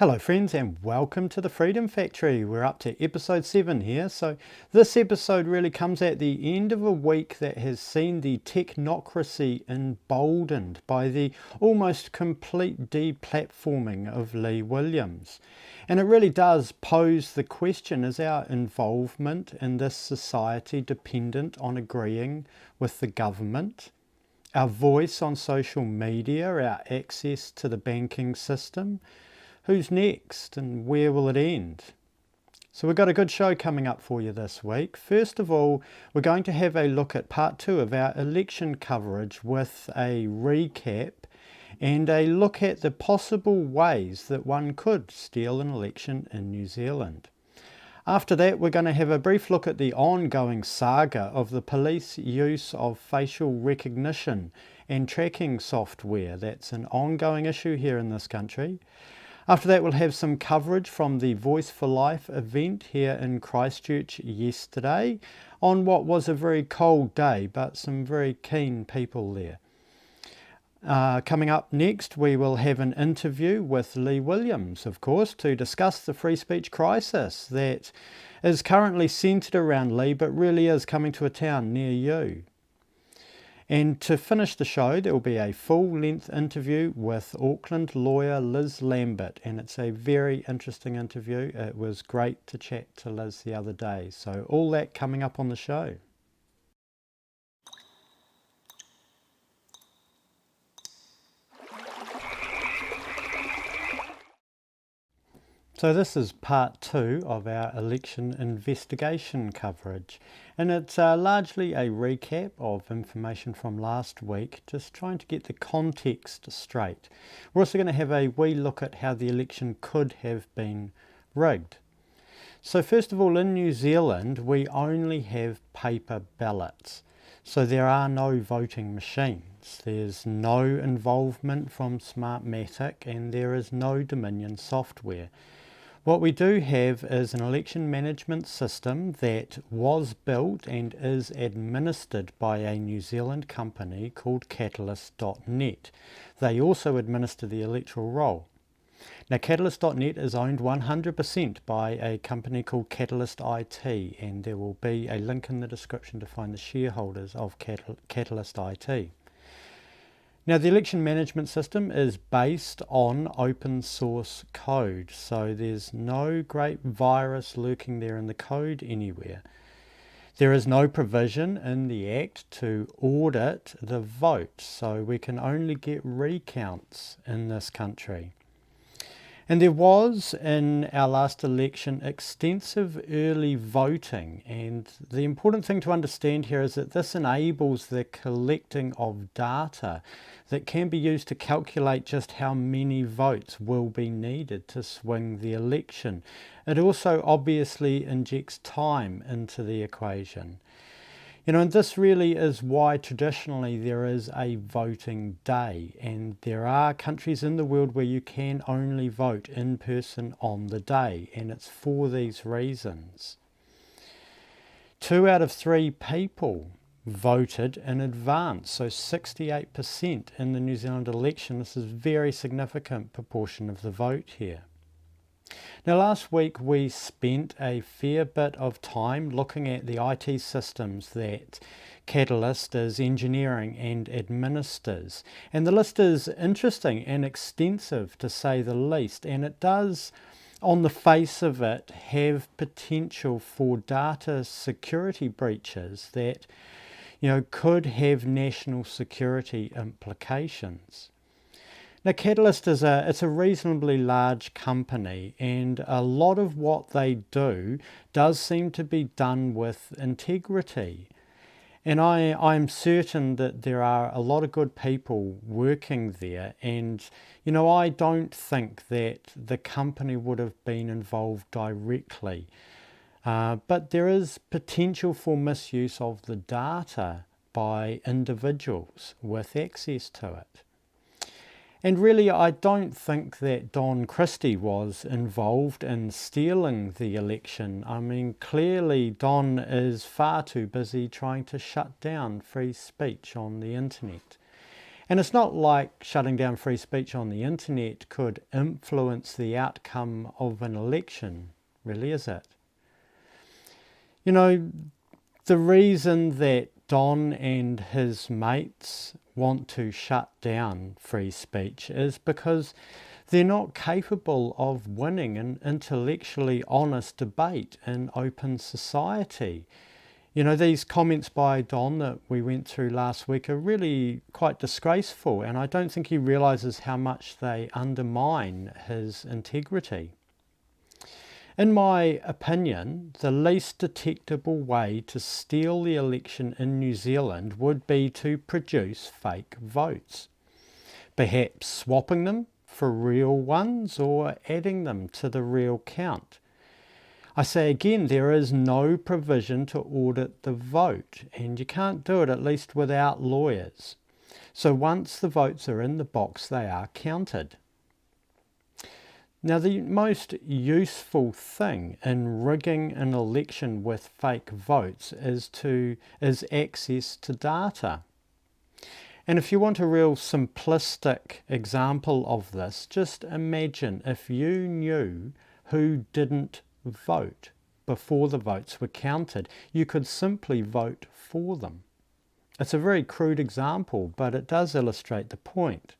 Hello friends and welcome to the Freedom Factory. We're up to episode 7 here. So this episode really comes at the end of a week that has seen the technocracy emboldened by the almost complete deplatforming of Lee Williams. And it really does pose the question, is our involvement in this society dependent on agreeing with the government? Our voice on social media, our access to the banking system? Who's next and where will it end? So we've got a good show coming up for you this week. First of all, we're going to have a look at part 2 of our election coverage with a recap and a look at the possible ways that one could steal an election in New Zealand. After that, we're going to have a brief look at the ongoing saga of the police use of facial recognition and tracking software. That's an ongoing issue here in this country. After that, we'll have some coverage from the Voice for Life event here in Christchurch yesterday on what was a very cold day, but some very keen people there. Coming up next, we will have an interview with Lee Williams, of course, to discuss the free speech crisis that is currently centred around Lee, but really is coming to a town near you. And to finish the show, there will be a full-length interview with Auckland lawyer Liz Lambert, and it's a very interesting interview. It was great to chat to Liz the other day. So all that coming up on the show. So this is part 2 of our election investigation coverage, and it's largely a recap of information from last week, just trying to get the context straight. We're also going to have a wee look at how the election could have been rigged. So first of all, in New Zealand we only have paper ballots, so there are no voting machines. There's no involvement from Smartmatic and there is no Dominion software. What we do have is an election management system that was built and is administered by a New Zealand company called Catalyst.net. They also administer the electoral roll. Now Catalyst.net is owned 100% by a company called Catalyst IT, and there will be a link in the description to find the shareholders of Catalyst IT. Now the election management system is based on open source code, so there's no great virus lurking there in the code anywhere. There is no provision in the Act to audit the vote, so we can only get recounts in this country. And there was, in our last election, extensive early voting, and the important thing to understand here is that this enables the collecting of data that can be used to calculate just how many votes will be needed to swing the election. It also obviously injects time into the equation. You know, and this really is why traditionally there is a voting day, and there are countries in the world where you can only vote in person on the day, and it's for these reasons. 2 out of 3 people voted in advance, so 68% in the New Zealand election. This is a very significant proportion of the vote here. Now last week we spent a fair bit of time looking at the IT systems that Catalyst is engineering and administers, and the list is interesting and extensive to say the least, and it does on the face of it have potential for data security breaches that could have national security implications. Now Catalyst is a reasonably large company, and a lot of what they do does seem to be done with integrity. And I'm certain that there are a lot of good people working there, and I don't think that the company would have been involved directly. But there is potential for misuse of the data by individuals with access to it. And really, I don't think that Don Christie was involved in stealing the election. I mean, clearly Don is far too busy trying to shut down free speech on the internet. And it's not like shutting down free speech on the internet could influence the outcome of an election, really, is it? The reason that Don and his mates want to shut down free speech is because they're not capable of winning an intellectually honest debate in open society. These comments by Don that we went through last week are really quite disgraceful, and I don't think he realises how much they undermine his integrity. In my opinion, the least detectable way to steal the election in New Zealand would be to produce fake votes, perhaps swapping them for real ones or adding them to the real count. I say again, there is no provision to audit the vote, and you can't do it, at least without lawyers. So once the votes are in the box, they are counted. Now, the most useful thing in rigging an election with fake votes is access to data. And if you want a real simplistic example of this, just imagine if you knew who didn't vote before the votes were counted. You could simply vote for them. It's a very crude example, but it does illustrate the point.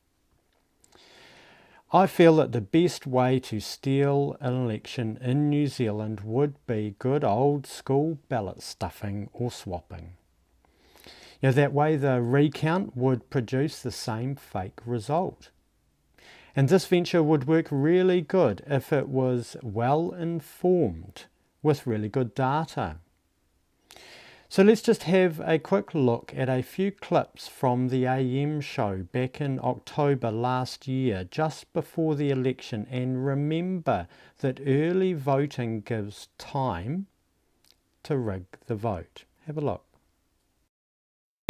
I feel that the best way to steal an election in New Zealand would be good old school ballot stuffing or swapping. That way the recount would produce the same fake result. And this venture would work really good if it was well informed with really good data. So let's just have a quick look at a few clips from the AM show back in October last year, just before the election, and remember that early voting gives time to rig the vote. Have a look.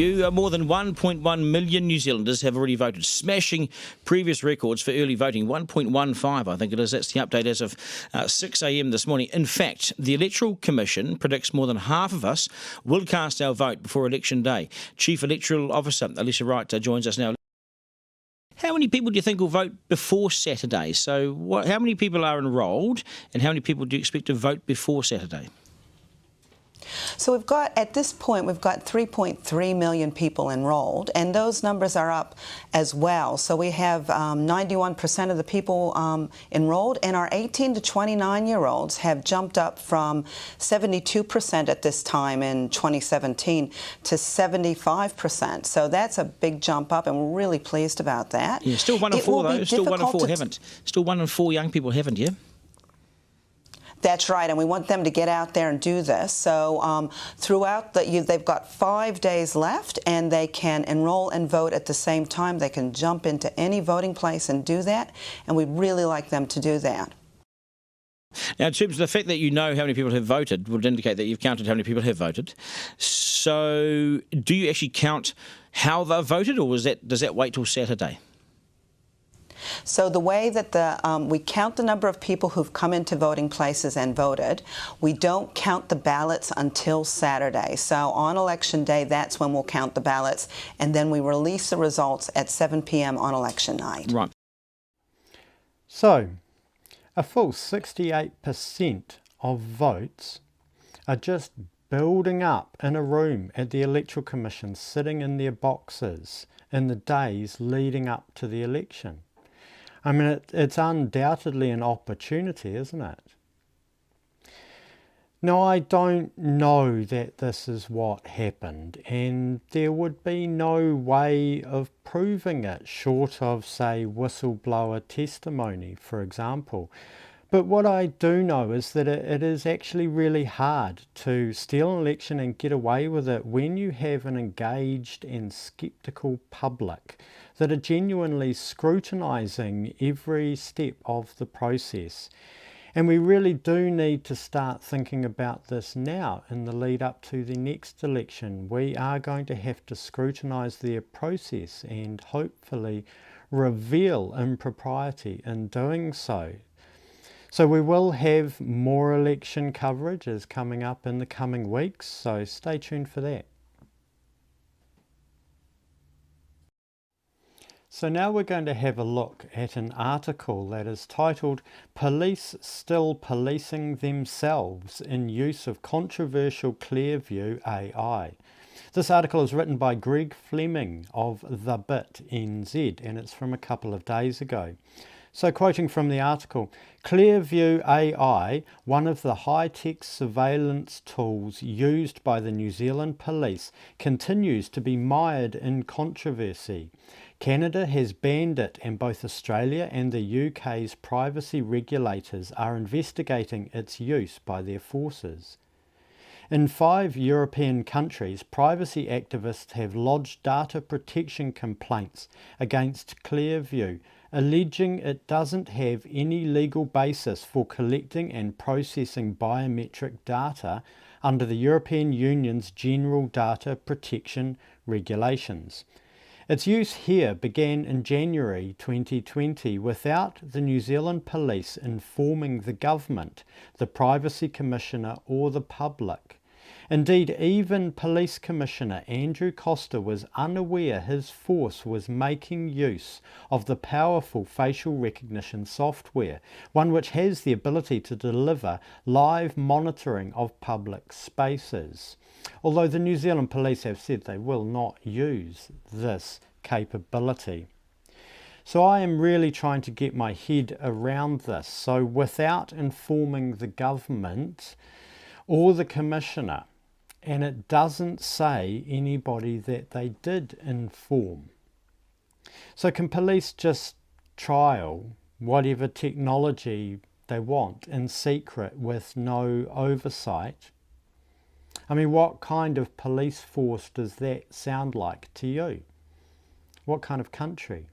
More than 1.1 million New Zealanders have already voted, smashing previous records for early voting. 1.15, I think it is. That's the update as of 6 a.m. this morning. In fact, the Electoral Commission predicts more than half of us will cast our vote before Election Day. Chief Electoral Officer Alicia Wright joins us now. How many people do you think will vote before Saturday? So how many people are enrolled, and how many people do you expect to vote before Saturday? So at this point, we've got 3.3 million people enrolled, and those numbers are up as well. So we have 91% of the people enrolled, and our 18 to 29-year-olds have jumped up from 72% at this time in 2017 to 75%. So that's a big jump up, and we're really pleased about that. Yeah, still 1 in 4 though. Still 1 in 4 haven't. Still 1 in 4 young people haven't, yeah? That's right, and we want them to get out there and do this. So throughout they've got 5 days left, and they can enroll and vote at the same time. They can jump into any voting place and do that, and we'd really like them to do that. Now, in terms of the fact that you know how many people have voted would indicate that you've counted how many people have voted. So do you actually count how they've voted, or does that wait till Saturday? So the way that we count the number of people who've come into voting places and voted, we don't count the ballots until Saturday. So on Election Day, that's when we'll count the ballots, and then we release the results at 7 p.m. on election night. Right. So a full 68% of votes are just building up in a room at the Electoral Commission, sitting in their boxes in the days leading up to the election. I mean, it's undoubtedly an opportunity, isn't it? Now, I don't know that this is what happened, and there would be no way of proving it short of, say, whistleblower testimony, for example. But what I do know is that it is actually really hard to steal an election and get away with it when you have an engaged and sceptical public that are genuinely scrutinising every step of the process. And we really do need to start thinking about this now in the lead up to the next election. We are going to have to scrutinise their process and hopefully reveal impropriety in doing so. So we will have more election coverage is coming up in the coming weeks, so stay tuned for that. So now we're going to have a look at an article that is titled "Police Still Policing Themselves in Use of Controversial Clearview AI." This article is written by Greg Fleming of theBit.nz, and it's from a couple of days ago. So quoting from the article, "Clearview AI, one of the high-tech surveillance tools used by the New Zealand Police, continues to be mired in controversy. Canada has banned it, and both Australia and the UK's privacy regulators are investigating its use by their forces. In 5 European countries, privacy activists have lodged data protection complaints against Clearview, alleging it doesn't have any legal basis for collecting and processing biometric data under the European Union's General Data Protection Regulations. Its use here began in January 2020 without the New Zealand Police informing the government, the Privacy Commissioner or the public. Indeed, even Police Commissioner Andrew Coster was unaware his force was making use of the powerful facial recognition software, one which has the ability to deliver live monitoring of public spaces. Although the New Zealand Police have said they will not use this capability. So I am really trying to get my head around this. So without informing the government or the Commissioner, and it doesn't say anybody that they did inform. So can police just trial whatever technology they want in secret with no oversight? I mean, what kind of police force does that sound like to you? What kind of country?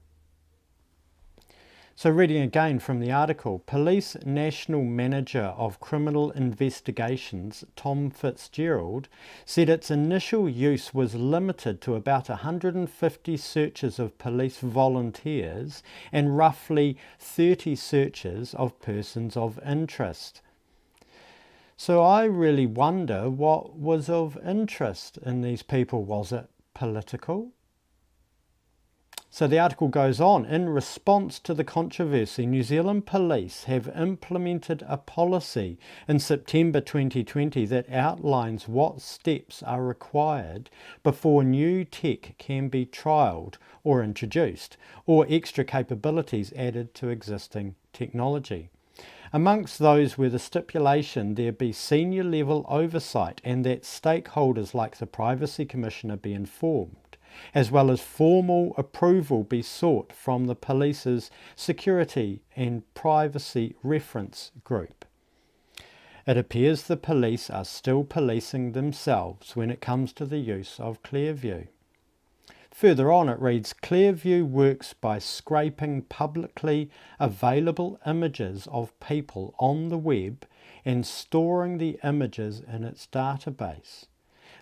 So reading again from the article, Police National Manager of Criminal Investigations, Tom Fitzgerald, said its initial use was limited to about 150 searches of police volunteers and roughly 30 searches of persons of interest. So I really wonder what was of interest in these people. Was it political? So the article goes on, in response to the controversy, New Zealand Police have implemented a policy in September 2020 that outlines what steps are required before new tech can be trialled or introduced, or extra capabilities added to existing technology. Amongst those were the stipulation there be senior level oversight and that stakeholders like the Privacy Commissioner be informed, as well as formal approval be sought from the police's Security and Privacy Reference Group. It appears the police are still policing themselves when it comes to the use of Clearview. Further on it reads, Clearview works by scraping publicly available images of people on the web and storing the images in its database.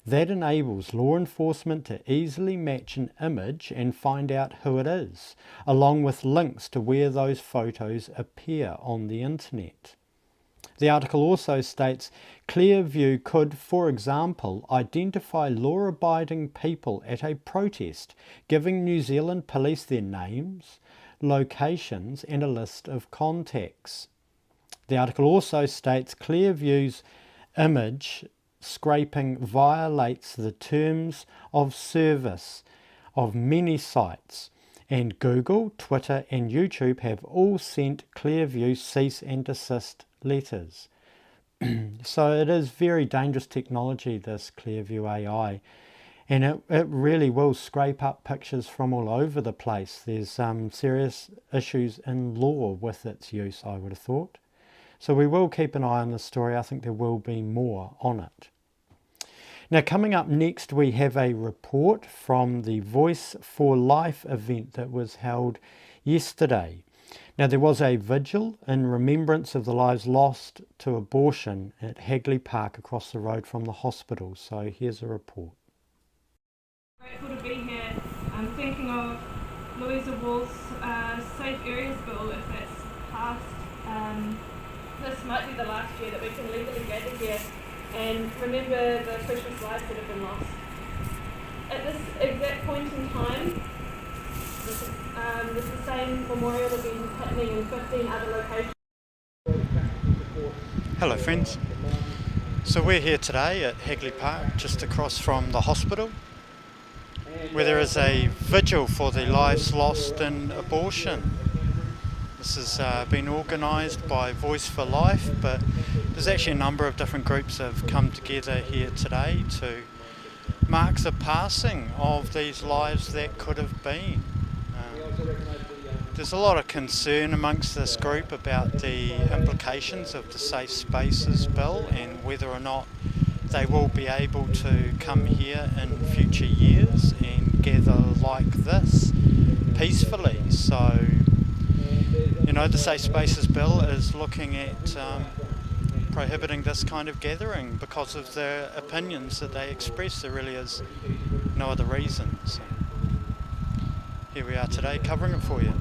That enables law enforcement to easily match an image and find out who it is, along with links to where those photos appear on the internet. The article also states Clearview could, for example, identify law-abiding people at a protest, giving New Zealand Police their names, locations and a list of contacts. The article also states Clearview's image scraping violates the terms of service of many sites, and Google, Twitter and YouTube have all sent Clearview cease and desist letters. So it is very dangerous technology, this Clearview AI, and it really will scrape up pictures from all over the place. There's serious issues in law with its use, I would have thought. So we will keep an eye on this story. I think there will be more on it. Now, coming up next, we have a report from the Voice for Life event that was held yesterday. Now, there was a vigil in remembrance of the lives lost to abortion at Hagley Park across the road from the hospital. So here's a report. Grateful to be here. I'm thinking of Louisa Wall's Safe Areas Bill, if that's passed. This might be the last year that we can legally gather here and remember the precious lives that have been lost. At this exact point in time, there's the same memorial event happening in 15 other locations. Hello friends. So we're here today at Hagley Park, just across from the hospital, where there is a vigil for the lives lost in abortion. This has been organised by Voice for Life, but there's actually a number of different groups that have come together here today to mark the passing of these lives that could have been. There's a lot of concern amongst this group about the implications of the Safe Spaces Bill and whether or not they will be able to come here in future years and gather like this peacefully. So, you know, the Safe Spaces Bill is looking at prohibiting this kind of gathering because of the opinions that they express. There really is no other reason. So here we are today covering it for you.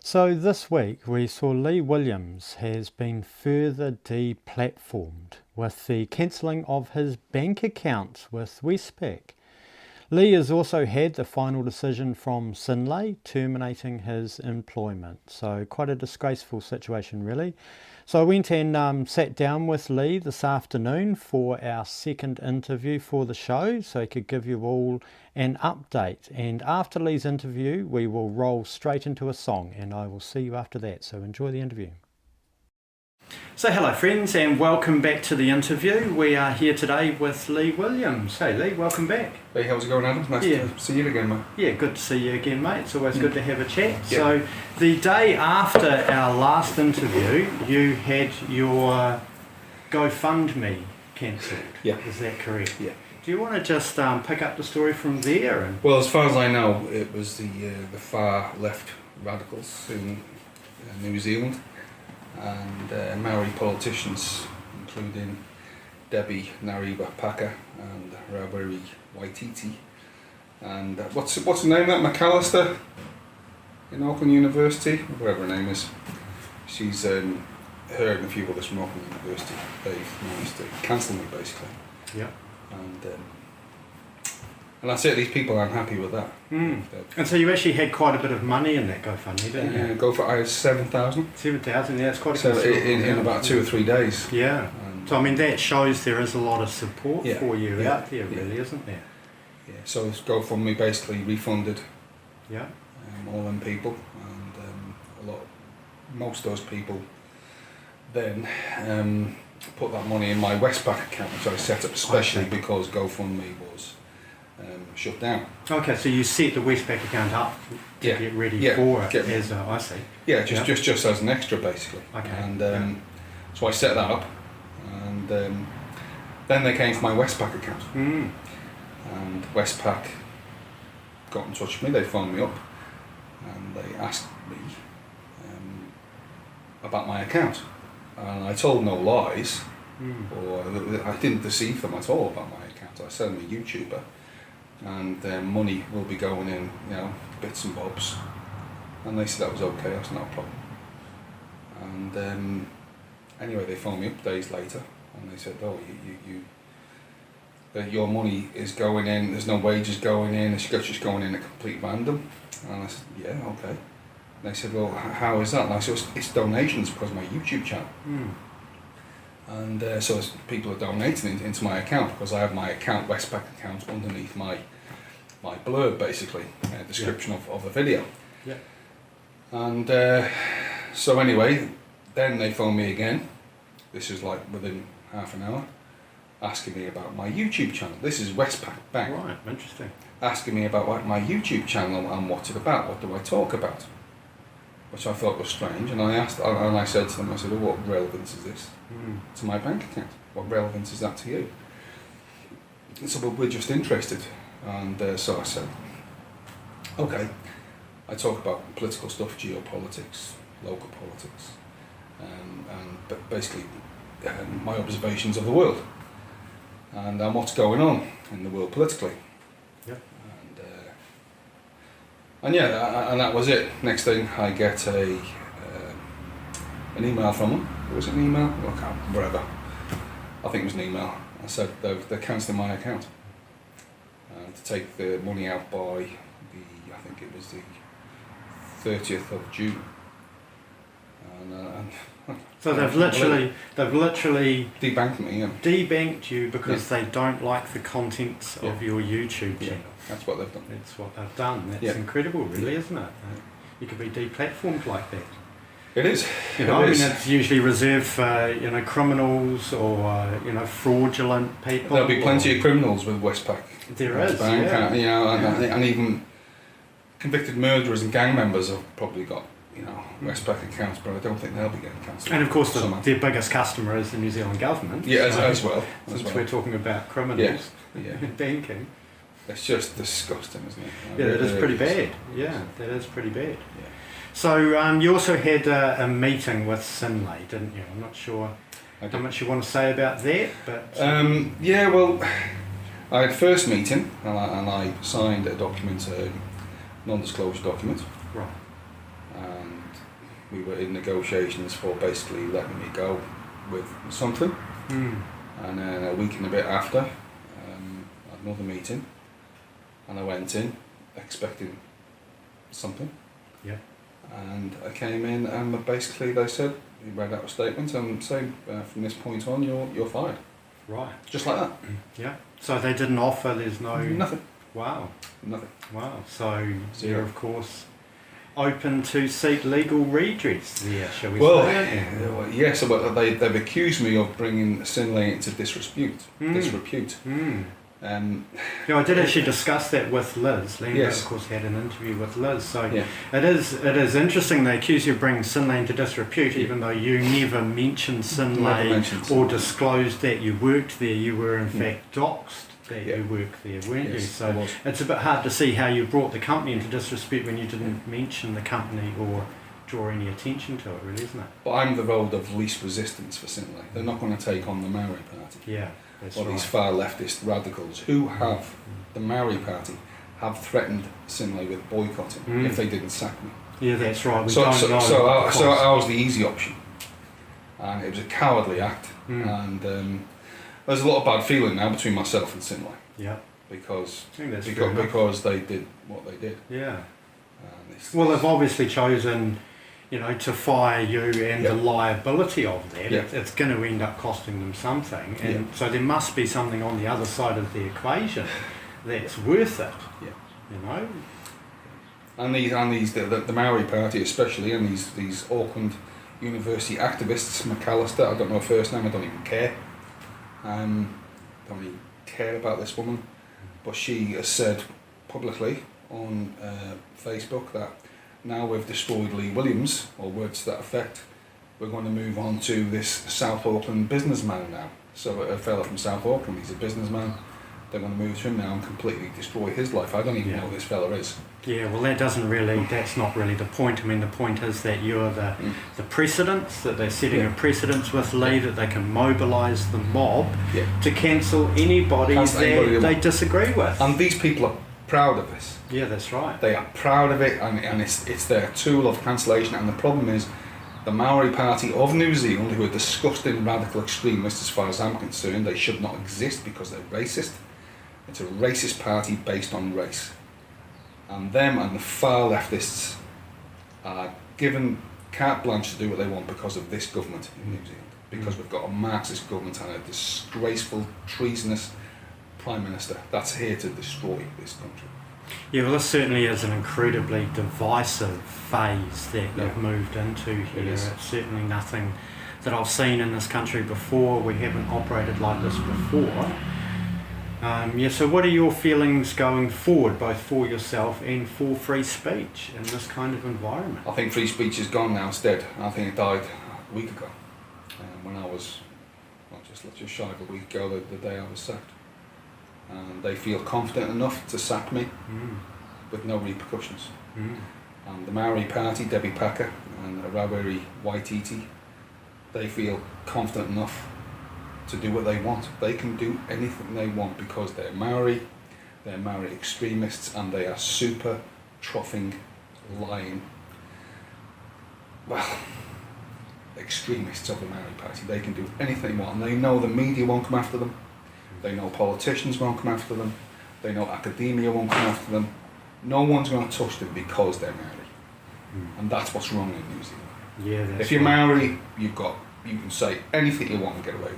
So this week we saw Lee Williams has been further deplatformed with the cancelling of his bank account with Westpac. Lee has also had the final decision from Synlait terminating his employment. So quite a disgraceful situation really. So I went and sat down with Lee this afternoon for our second interview for the show so he could give you all an update. And after Lee's interview we will roll straight into a song and I will see you after that. So enjoy the interview. So hello friends and welcome back to the interview. We are here today with Lee Williams. Hey Lee, welcome back. Hey, how's it going, Adam? Nice to see you again, mate. Yeah, good to see you again, mate. It's always good to have a chat. Yeah. So the day after our last interview, you had your GoFundMe cancelled. Yeah. Is that correct? Yeah. Do you want to just pick up the story from there? And well, as far as I know, it was the far left radicals in New Zealand and Maori politicians, including Debbie Nariba-Paka and Rawiri Waititi. And what's her name? That McAllister in Auckland University, whatever her name is. She's her and a few others from Auckland University. They've managed to cancel me basically. yeah. And that's it. These people aren't happy with that. Mm. And so you actually had quite a bit of money in that GoFundMe, didn't you? I had 7,000. 7,000. Yeah, it's quite a So considerable in amount. about 2 or 3 days. Yeah. So I mean that shows there is a lot of support Yeah. for you Yeah. out there, really, isn't there? Yeah. So this GoFundMe basically refunded Yeah. all them people, and most of those people then put that money in my Westpac account, which I set up especially because GoFundMe was shut down. Okay, so you set the Westpac account up to get ready for it as I see. Yeah, just as an extra basically. Okay. And so I set that up, and then they came for my Westpac account. Mm. And Westpac got in touch with me. They phoned me up and they asked me about my account, and I told no lies, or I didn't deceive them at all about my account. I said I'm a YouTuber and money will be going in, bits and bobs, and they said that was okay, that's not a problem. And anyway, they phoned me up days later and they said, oh, your money is going in, there's no wages going in, it's just going in at complete random. And I said, yeah, okay. And they said, well, how is that? And I said, it's donations because of my YouTube channel. Mm. And so people are donating into my account because I have my account, Westpac account, underneath my blurb, basically, description of the video. Yeah. And so anyway, then they phoned me again. This is like within half an hour, asking me about my YouTube channel. This is Westpac Bank. Right, interesting. Asking me about my YouTube channel and what's it about, what do I talk about? Which I thought was strange, and I said to them, I said, well, what relevance is this to my bank account? What relevance is that to you? And so, well, we're just interested. And so I said, okay. I talk about political stuff, geopolitics, local politics, and basically my observations of the world and what's going on in the world politically. Yep. And that was it. Next thing, I get an email from them. Was it an email? Well, whatever. I think it was an email. I said they're cancelling my account to take the money out by I think it was the 30th of June. So they've literally debanked me. Yeah. Debanked you because they don't like the contents of your YouTube channel. That's what they've done. That's what they've done. That's incredible, really, isn't it? You could be deplatformed like that. It is. I mean, it's usually reserved for criminals or fraudulent people. There'll be plenty of criminals with Westpac. There is, Bank, and even convicted murderers and gang members have probably got Westpac accounts, but I don't think they'll be getting cancelled. And of course, their biggest customer is the New Zealand government. Yeah, as well. Since we're talking about criminals and banking. It's just disgusting, isn't it? Yeah, that is pretty bad. Yeah, that is pretty bad. Yeah. So you also had a meeting with Synlait, didn't you? I'm not sure how much you want to say about that, but... well, I had first meeting and I signed a document, a non-disclosure document. Right. And we were in negotiations for basically letting me go with something. And then a week and a bit after, I had another meeting, and I went in expecting something. Yeah. And I came in, and basically they said, you read out a statement and say, from this point on, you're fired. Right. Just like that. Yeah. So they didn't offer. There's no. Nothing. Wow. Nothing. Wow. So Zero. you're of course open to seek legal redress there, shall we Well, say? yes, but they've accused me of bringing Sinlay into disrepute. Yeah, I did actually discuss that with Liz. Lambert, Yes. of course, had an interview with Liz. So Yeah. it is interesting they accuse you of bringing Sinlay into disrepute, even though you never mentioned Sinlay or disclosed that you worked there. You were in fact doxed that you worked there, weren't you? Yes, So I was. it's a bit hard to see how you brought the company into disrepute when you didn't mention the company or draw any attention to it, really, isn't it? But I'm the road of least resistance for Sinlay. They're not going to take on the Maori Party. Yeah, that's Or right. these far leftist radicals who have, the Maori Party, have threatened Sinlay with boycotting if they didn't sack me. Yeah, that's right. We So don't know I because- was the easy option. And it was a cowardly act. And there's a lot of bad feeling now between myself and Sinlay. Yeah, Because I think that's fair enough. because they did what they did. Yeah. And Well, they've obviously chosen, to fire you, and the liability of that, Yeah. it's going to end up costing them something, and Yeah. so there must be something on the other side of the equation that's worth it. Yeah. And the Maori Party especially, and these Auckland University activists, McAllister, I don't know her first name, I don't even care. Don't really care about this woman, but she has said publicly on Facebook that now we've destroyed Lee Williams, or words to that effect, we're going to move on to this South Auckland businessman now. So a fella from South Auckland, he's a businessman, they're going to move to him now and completely destroy his life. I don't even know who this fella is. Yeah, well, that's not really the point. I mean, the point is that you're the precedents, that they're setting a precedence with Lee, that they can mobilise the mob to cancel anybody that they disagree with. And these people are proud of this. Yeah, that's right. They are proud of it, and it's their tool of cancellation. And the problem is, the Maori Party of New Zealand, who are disgusting radical extremists as far as I'm concerned, they should not exist because they're racist. It's a racist party based on race. And them and the far leftists are given carte blanche to do what they want because of this government in New Zealand. Because we've got a Marxist government and a disgraceful, treasonous Prime Minister that's here to destroy this country. Yeah, well, this certainly is an incredibly divisive phase that they've moved into here. is. It's certainly nothing that I've seen in this country before. We haven't operated like this before. So what are your feelings going forward, both for yourself and for free speech in this kind of environment? I think free speech is gone now, it's dead. I think it died a week ago. When I was, just shy of a week ago, the day I was sacked. And they feel confident enough to sack me with no repercussions. And the Maori Party, Debbie Packer and Rawiri Waititi, they feel confident enough to do what they want. They can do anything they want because they're Maori extremists, and they are super troughing, lying, extremists of the Maori Party. They can do anything they want, and they know the media won't come after them. They know politicians won't come after them. They know academia won't come after them. No one's going to touch them because they're Maori. And that's what's wrong in New Zealand. Yeah, that's if you're right. Maori, you can say anything you want and get away with it.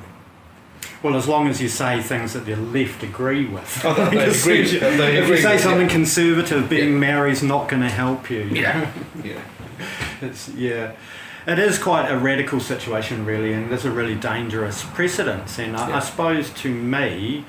Well, as long as you say things that the left agree with. Oh, they agree. If you say something conservative, being Maori's not going to help you. Yeah. It is quite a radical situation, really, and there's a really dangerous precedence. And I suppose, to me,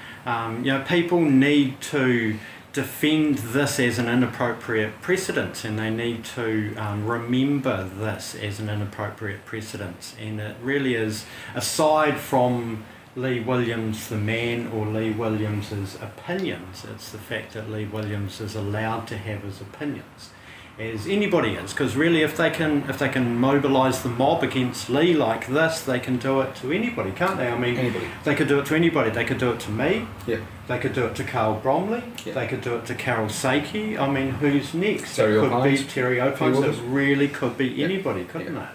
people need to defend this as an inappropriate precedent, and they need to remember this as an inappropriate precedent. And it really is, aside from Lee Williams the man or Lee Williams's opinions, it's the fact that Lee Williams is allowed to have his opinions. as anybody is, because really if they can mobilise the mob against Lee like this, they can do it to anybody, can't they? I mean, Anybody. they could do it to anybody. They could do it to me. Yeah. They could do it to Carl Bromley. Yeah. They could do it to Carol Saiki. I mean, who's next? Terry It could O'Pines. be Terry O'Pines. It really could be Yeah. anybody, couldn't it?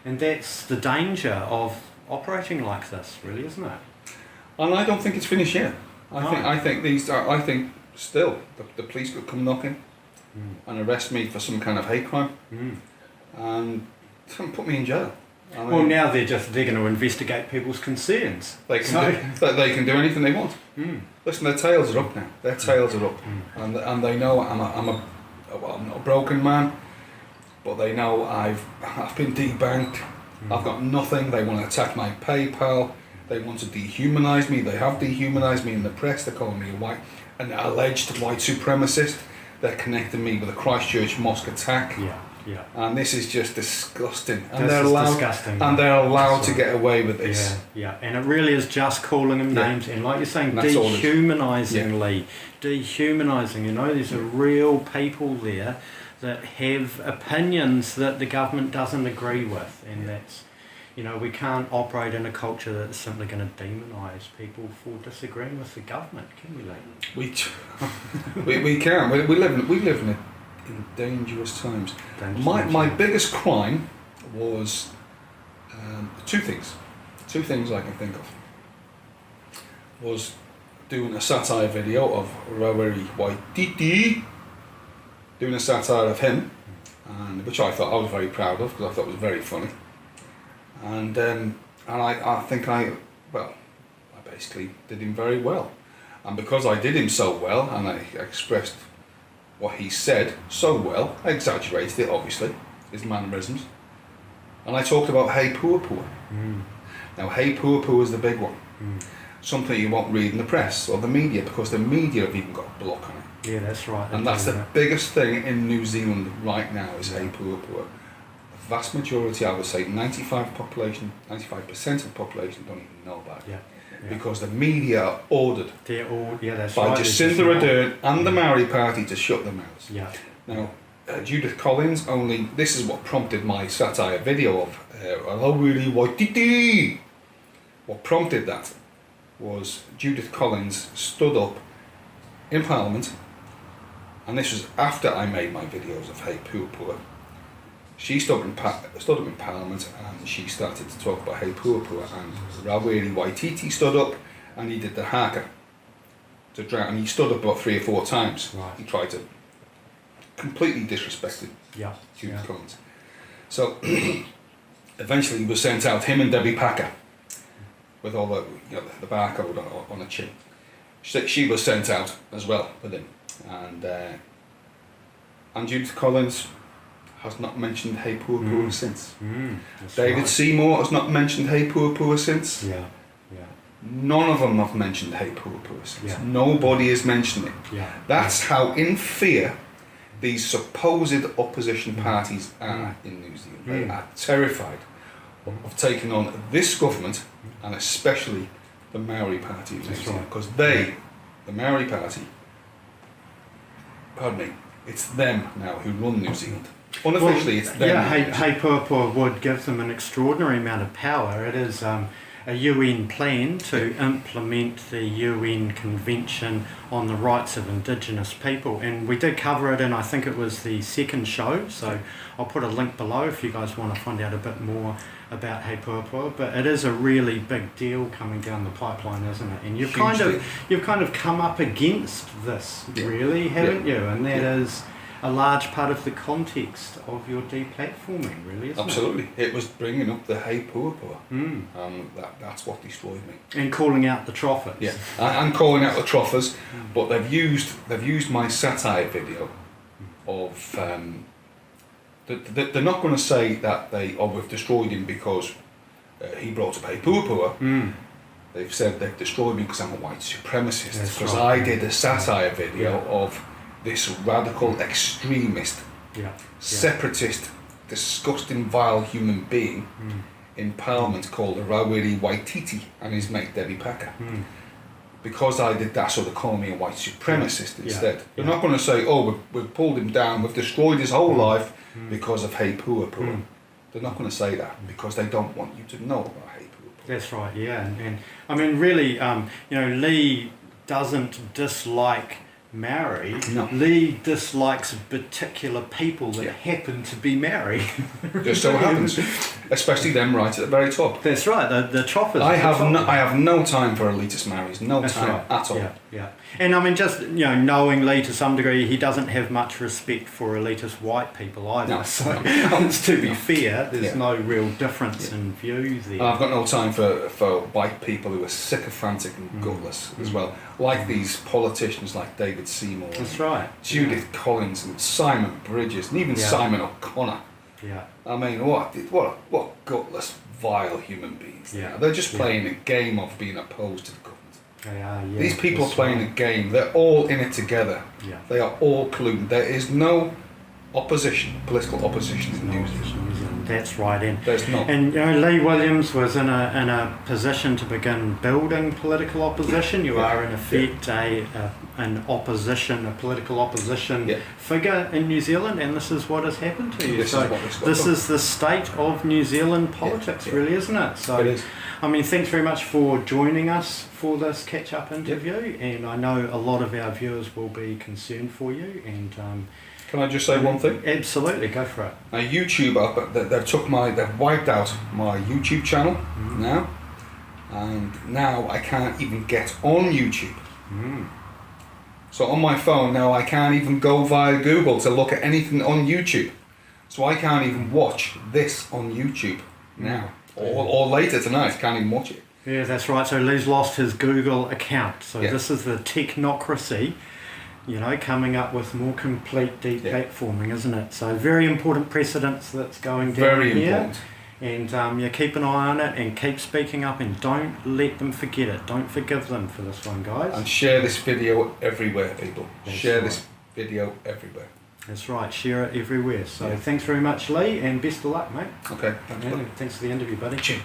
And that's the danger of operating like this, really, isn't it? And I don't think it's finished yet. No. I think still the police could come knocking and arrest me for some kind of hate crime and put me in jail. I mean, Well, now they're going to investigate people's concerns. they can do anything they want. Listen, their tails are up now. Their tails are up, and they know I'm not a broken man, but they know I've been debanked. I've got nothing. They want to attack my PayPal. They want to dehumanise me. They have dehumanised me in the press. They're calling me an alleged white supremacist. They're connecting me with the Christchurch mosque attack. Yeah. And this is just disgusting. And This they're is allowed, disgusting. And they're allowed to get away with this. Yeah. And it really is just calling them Yeah. names and, like you're saying, That's all it is. dehumanising Lee. Dehumanising. You know, there's a real people there that have opinions that the government doesn't agree with, and that's, you know, we can't operate in a culture that's simply going to demonise people for disagreeing with the government, can we, Lee? We can. We live in dangerous times. My biggest crime was two things. Two things I can think of. Was doing a satire video of Rawiri Waititi, doing a satire of him, and which I thought I was very proud of because I thought it was very funny. And I think I basically did him very well. And because I did him so well, and I expressed what he said so well, I exaggerated it, obviously, his mannerisms. And I talked about He Puapua. Now, He Puapua is the big one. Something you won't read in the press or the media, because the media have even got a block on it. Yeah, that's right. And that's the biggest thing in New Zealand right now is He Puapua. The vast majority, I would say 95% of the population don't even know about it. Because the media are ordered that's by right. Jacinda Ardern and the Maori Party to shut their mouths. Yeah. Now, Judith Collins, this is what prompted my satire video of Rawiri Waititi. What prompted that was Judith Collins stood up in Parliament, and this was after I made my videos of He Puapua. She stood up in Parliament and she started to talk about He Puapua, and Rawiri Waititi stood up and he did the haka to drown, and he stood up about 3 or 4 times. Right. He tried to completely disrespect Judith Collins. So eventually he was sent out, him and Debbie Packer, with all the barcode on her chin. She was sent out as well with him, and Judith Collins has not mentioned He Puapua since. David Seymour has not mentioned He Puapua since. None of them have mentioned He Puapua since. Nobody is mentioning it. That's how in fear these supposed opposition parties are in New Zealand. They are terrified of taking on this government, and especially the Maori Party of New Zealand, because the Maori Party, it's them now who run New Zealand. Unofficially, it's them. He Puapua would give them an extraordinary amount of power. It is a UN plan to implement the UN Convention on the Rights of Indigenous People, and we did cover it in, I think it was the second show, so I'll put a link below if you guys want to find out a bit more about He Puapua. But it is a really big deal coming down the pipeline, isn't it? And you've kind of come up against this, really, haven't you? And that is a large part of the context of your deplatforming, really, isn't Absolutely. It was bringing up the He Puapua. That's what destroyed me. And calling out the troffers. Yeah, and calling out the troffers, but they've used my satire video of. They're not going to say that we've destroyed him because he brought up He Puapua. They've said they've destroyed me because I'm a white supremacist, because I did a satire video of this radical extremist, separatist, disgusting, vile human being in Parliament called Rawiri Waititi and his mate Debbie Packer. because I did that, so they call me a white supremacist instead. They're Yeah. not going to say, oh, we've pulled him down, we've destroyed his whole life because of He Puapua. They're not going to say that because they don't want you to know about He Puapua. That's right, yeah. And I mean, really, Lee doesn't dislike Maori. No. Lee dislikes particular people that happen to be Maori. Just so happens, especially them right at the very top. That's right, the choppers. I have no time for elitist Maoris, no That's time right. at all. Yeah. And I mean, just knowing Lee to some degree, he doesn't have much respect for elitist white people either. No. So, to be fair, there's no real difference in views there. And I've got no time for white people who are sycophantic and gutless as well, like these politicians like David Seymour, That's right. Judith Collins, and Simon Bridges, and even Simon O'Connor. Yeah. I mean, what gutless, vile human beings. Yeah. They're just playing a game of being opposed to the government. They are, yeah. These people are That's playing right. a game. They're all in it together. Yeah. They are all colluding. There is no opposition, political opposition in New Zealand. That's right. There's not. And Lee Williams was in a position to begin building political opposition. You are in effect an political opposition figure in New Zealand, and this is what has happened to you. This is the state of New Zealand politics, really, isn't it? So, it is. I mean, thanks very much for joining us for this catch-up interview, and I know a lot of our viewers will be concerned for you. And can I just say one thing? Absolutely, go for it. Now, YouTube, they've wiped out my YouTube channel now, and now I can't even get on YouTube. So on my phone now, I can't even go via Google to look at anything on YouTube. So I can't even watch this on YouTube now, or later tonight. Can't even watch it. Yeah, that's right. So Lee's lost his Google account. So Yeah. this is the technocracy, coming up with more complete deplatforming, isn't it? So very important precedence that's going down Very here. important. And keep an eye on it and keep speaking up and don't let them forget it. Don't forgive them for this one, guys. And share this video everywhere, people. That's Share right. this video everywhere. That's right. Share it everywhere. So thanks very much, Lee, and best of luck, mate. Okay, thanks. Yeah, thanks for the interview, buddy. Cheers.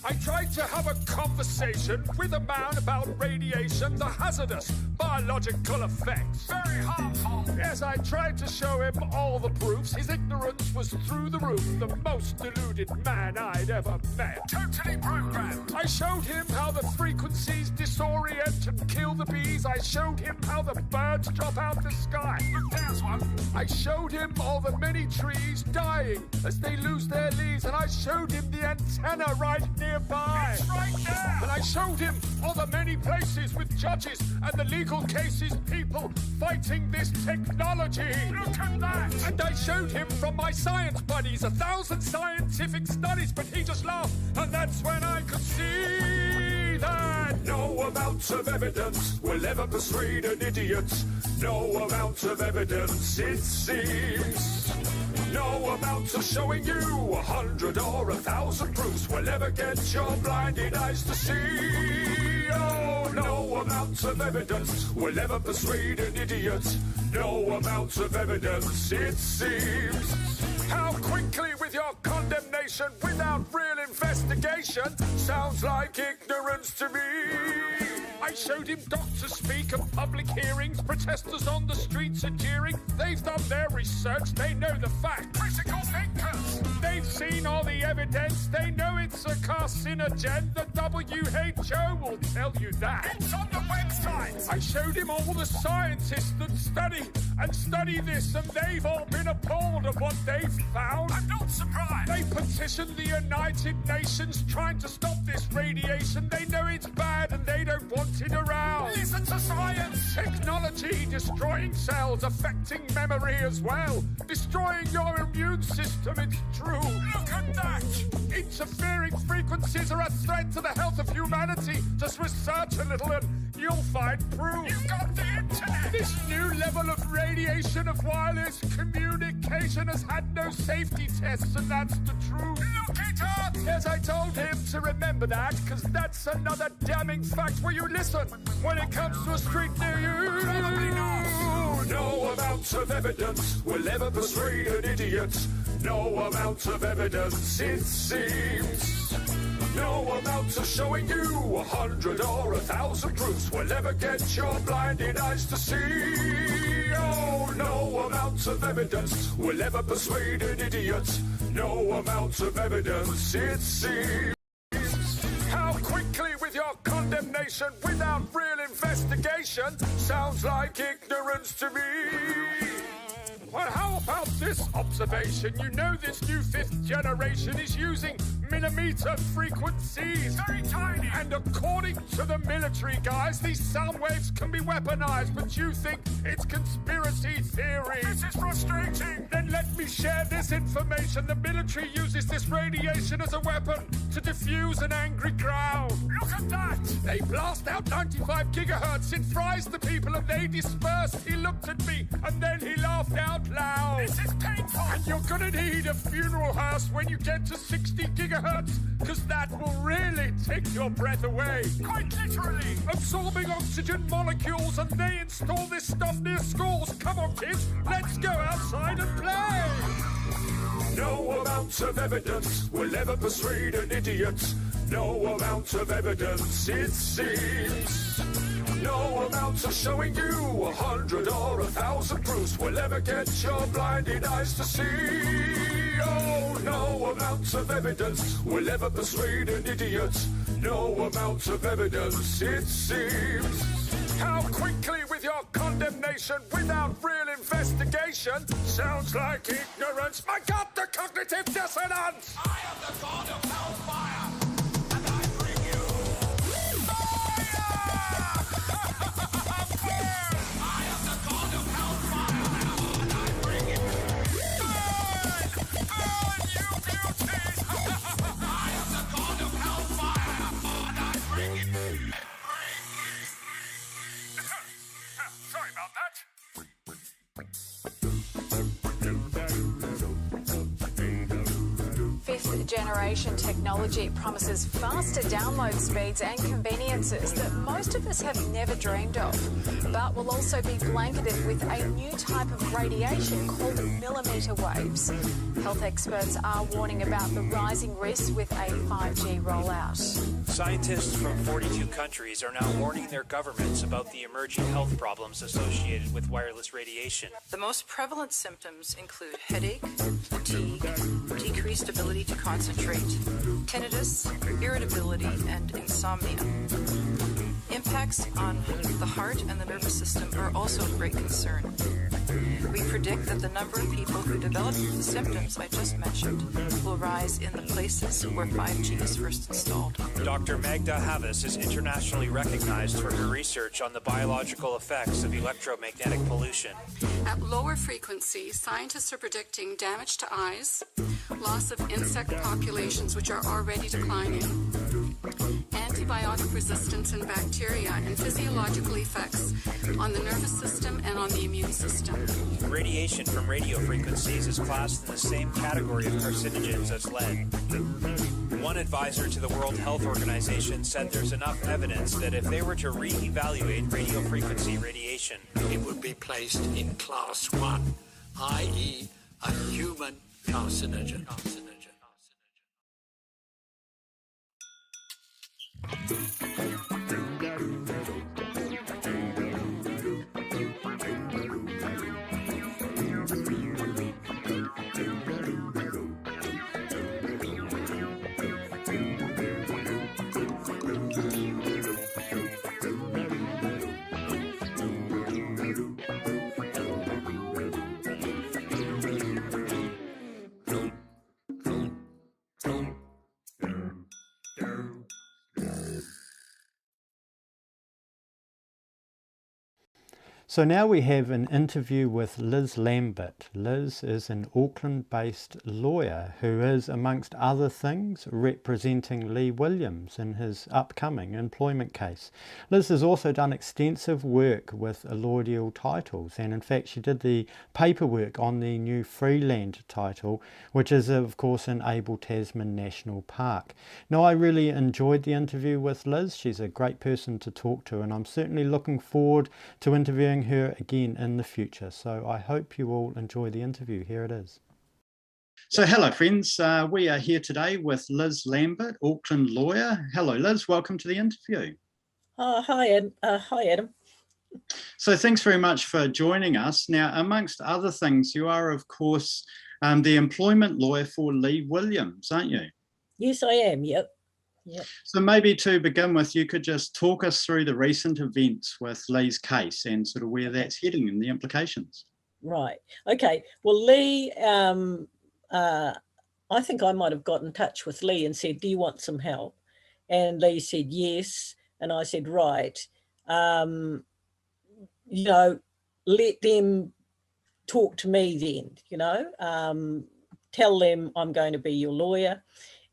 I tried to have a conversation with a man about radiation, the hazardous biological effects. Very harmful. Yes, I tried to show him all the proofs. His ignorance was through the roof. The most deluded man I'd ever met. Totally programmed. I showed him how the frequencies disorient and kill the bees. I showed him how the birds drop out the sky. Look, there's one. I showed him all the many trees dying as they lose their leaves. And I showed him the antenna right nearby. It's right there. And I showed him all the many places with judges and the legal cases, people fighting this technology. Look at that. And I showed him from my science buddies 1,000 scientific studies, but he just laughed. And that's when I could see that no amount of evidence will ever persuade an idiot. No amount of evidence, it seems. No amount of showing you 100 or 1,000 proofs will ever get your blinded eyes to see. Oh, no amount of evidence will ever persuade an idiot. No amount of evidence, it seems. How quickly with your condemnation without real investigation sounds like ignorance to me. I showed him doctors speak at public hearings, protesters on the streets are jeering. They've done their research, they know the facts. Critical thinkers. They've seen all the evidence, they know it's a carcinogen. The WHO will tell you that. It's on the website. I showed him all the scientists that study this, and they've all been appalled at what they've found. I'm not surprised. They petitioned the United Nations trying to stop this radiation. They know it's bad and they don't want it around. Listen to science. Technology destroying cells, affecting memory as well. Destroying your immune system, it's true. Look at that. Interfering frequencies are a threat to the health of humanity. Just research a little and you'll find proof. You've got the internet. This new level of radiation of wireless communication has had no safety tests, and that's the truth. Look it up. Yes, I told him to remember that, because that's another damning fact. Will you listen? When it comes to a street near you, probably not. No amount of evidence will ever persuade an idiot. No amount of evidence, it seems. No amount of showing you 100 or 1,000 proofs will ever get your blinded eyes to see. Oh, no amount of evidence will ever persuade an idiot. No amount of evidence, it seems. How quickly with your condemnation without real investigation sounds like ignorance to me. Well, how about this observation? You know this new fifth generation is using millimeter frequencies. Very tiny. And according to the military guys, these sound waves can be weaponized, but you think it's conspiracy theory. This is frustrating. Then let me share this information. The military uses this radiation as a weapon to diffuse an angry crowd. Look at that. They blast out 95 gigahertz. It fries the people and they disperse. He looked at me and then he laughed out loud. This is painful. And you're gonna need a funeral hearse when you get to 60 gigahertz, because that will really take your breath away. Quite literally. Absorbing oxygen molecules, and they install this stuff near schools. Come on, kids, let's go outside and play. No amount of evidence will ever persuade an idiot. No amount of evidence, it seems. No amount of showing you 100 or 1,000 proofs will ever get your blinded eyes to see. Oh, no amount of evidence will ever persuade an idiot. No amount of evidence, it seems. How quickly with your condemnation without real investigation sounds like ignorance. My God, the cognitive dissonance! I am the god of hellfire, and I bring you sorry about that. Fifth generation technology promises faster download speeds and conveniences that most of us have never dreamed of, but will also be blanketed with a new type of radiation called millimeter waves. Health experts are warning about the rising risks with a 5G rollout. Scientists from 42 countries are now warning their governments about the emerging health problems associated with wireless radiation. The most prevalent symptoms include headache, fatigue, decreased ability to concentrate, tinnitus, irritability, and insomnia. Impacts on the heart and the nervous system are also of great concern. We predict that the number of people who develop the symptoms I just mentioned will rise in the places where 5G is first installed. Dr. Magda Havas is internationally recognized for her research on the biological effects of electromagnetic pollution. At lower frequencies, scientists are predicting damage to eyes, loss of insect populations which are already declining, antibiotic resistance in bacteria, and physiological effects on the nervous system and on the immune system. Radiation from radio frequencies is classed in the same category of carcinogens as lead. One advisor to the World Health Organization said there's enough evidence that if they were to re-evaluate radio frequency radiation, it would be placed in class 1, i.e. a human carcinogen. So now we have an interview with Liz Lambert. Liz is an Auckland-based lawyer who is, amongst other things, representing Lee Williams in his upcoming employment case. Liz has also done extensive work with allodial titles, and in fact she did the paperwork on the new Freeland title, which is of course in Abel Tasman National Park. Now, I really enjoyed the interview with Liz. She's a great person to talk to, and I'm certainly looking forward to interviewing her again in the future. So I hope you all enjoy the interview. Here it is. So hello friends, we are here today with Liz Lambert, Auckland lawyer. Hello Liz, welcome to the interview. Hi Adam. So thanks very much for joining us. Now, amongst other things, you are of course the employment lawyer for Lee Williams, aren't you? Yes, I am, yep. So maybe to begin with, you could just talk us through the recent events with Lee's case and sort of where that's heading and the implications. Right. Okay. Well, Lee, I think I might have got in touch with Lee and said, do you want some help? And Lee said, yes. And I said, right. You know, let them talk to me then, you know, tell them I'm going to be your lawyer.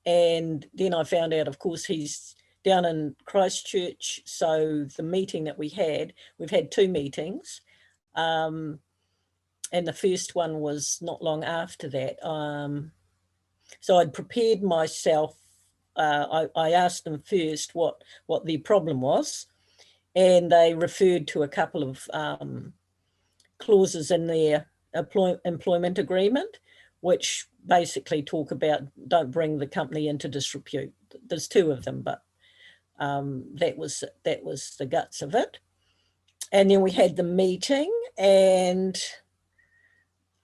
And then I found out, of course, he's down in Christchurch. So the meeting that we've had 2 meetings. And the first one was not long after that. So I'd prepared myself. I asked them first what the problem was. And they referred to a couple of clauses in their employment agreement, which basically talk about don't bring the company into disrepute. There's 2 of them, but that was the guts of it. And then we had the meeting, and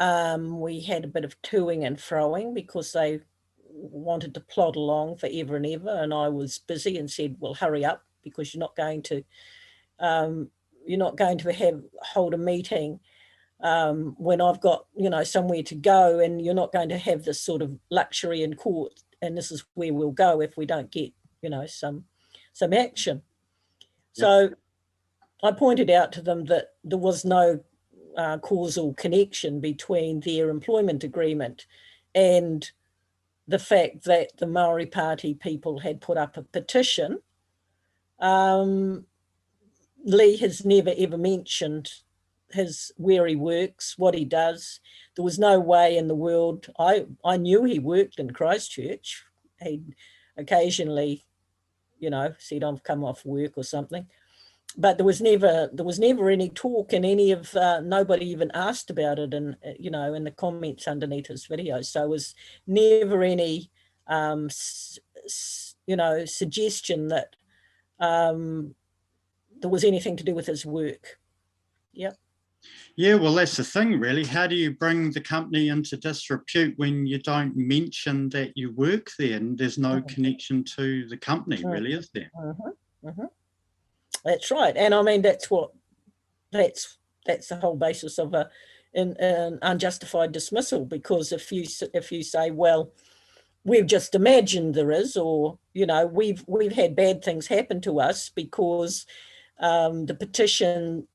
we had a bit of toing and froing because they wanted to plod along forever and ever, and I was busy and said, well, hurry up, because you're not going to hold a meeting when I've got, you know, somewhere to go, and you're not going to have this sort of luxury in court, and this is where we'll go if we don't get, you know, some action. Yeah. So I pointed out to them that there was no causal connection between their employment agreement and the fact that the Maori Party people had put up a petition. Lee has never ever mentioned where he works, what he does. There was no way in the world. I knew he worked in Christchurch. He occasionally, you know, said I've come off work or something, but there was never any talk, and any of nobody even asked about it, and you know, in the comments underneath his video. So it was never any you know, suggestion that there was anything to do with his work. Yep. Yeah, well, that's the thing, really. How do you bring the company into disrepute when you don't mention that you work there and there's no connection to the company, really, is there? That's right. And I mean, that's the whole basis of an unjustified dismissal, because if you say, well, we've just imagined there is, or, you know, we've had bad things happen to us because the petition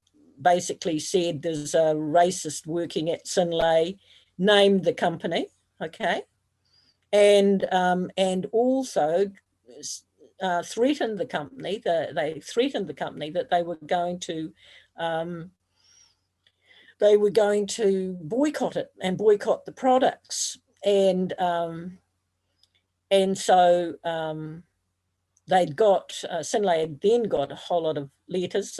basically said there's a racist working at Sinlay, named the company, okay, and also threatened the company. They threatened the company that they were going to boycott it and boycott the products, and so they'd got Sinlay had then got a whole lot of letters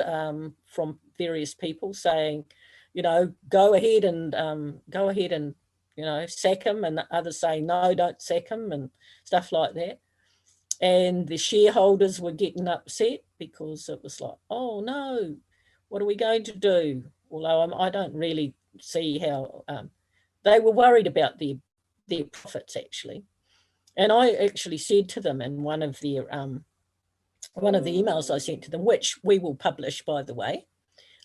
from various people saying, you know, go ahead and you know, sack him, and others saying no, don't sack him, and stuff like that. And the shareholders were getting upset because it was like, oh no, what are we going to do? Although I don't really see how they were worried about their profits, actually. And I actually said to them in one of the emails I sent to them, which we will publish, by the way,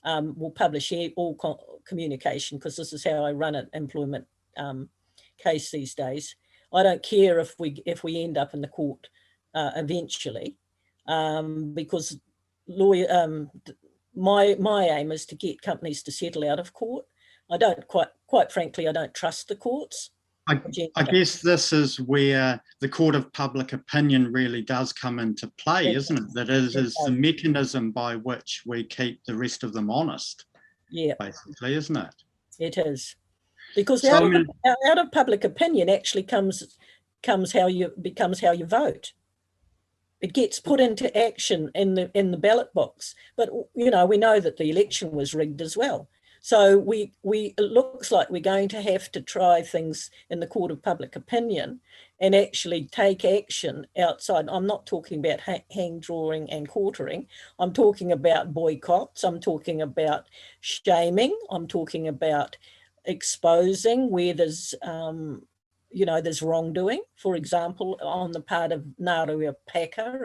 we'll publish all communication, because this is how I run an employment case these days. I don't care if we end up in the court eventually, because my aim is to get companies to settle out of court. I don't quite frankly, I don't trust the courts. I guess this is where the court of public opinion really does come into play, isn't it? That is the mechanism by which we keep the rest of them honest. Yeah, basically, isn't it? It is, because So, out of public opinion actually becomes how you vote. It gets put into action in the ballot box. But we know that the election was rigged as well. So it looks like we're going to have to try things in the court of public opinion and actually take action outside. I'm not talking about hang drawing and quartering. I'm talking about boycotts. I'm talking about shaming. I'm talking about exposing where there's there's wrongdoing. For example, on the part of Ngāruia Paka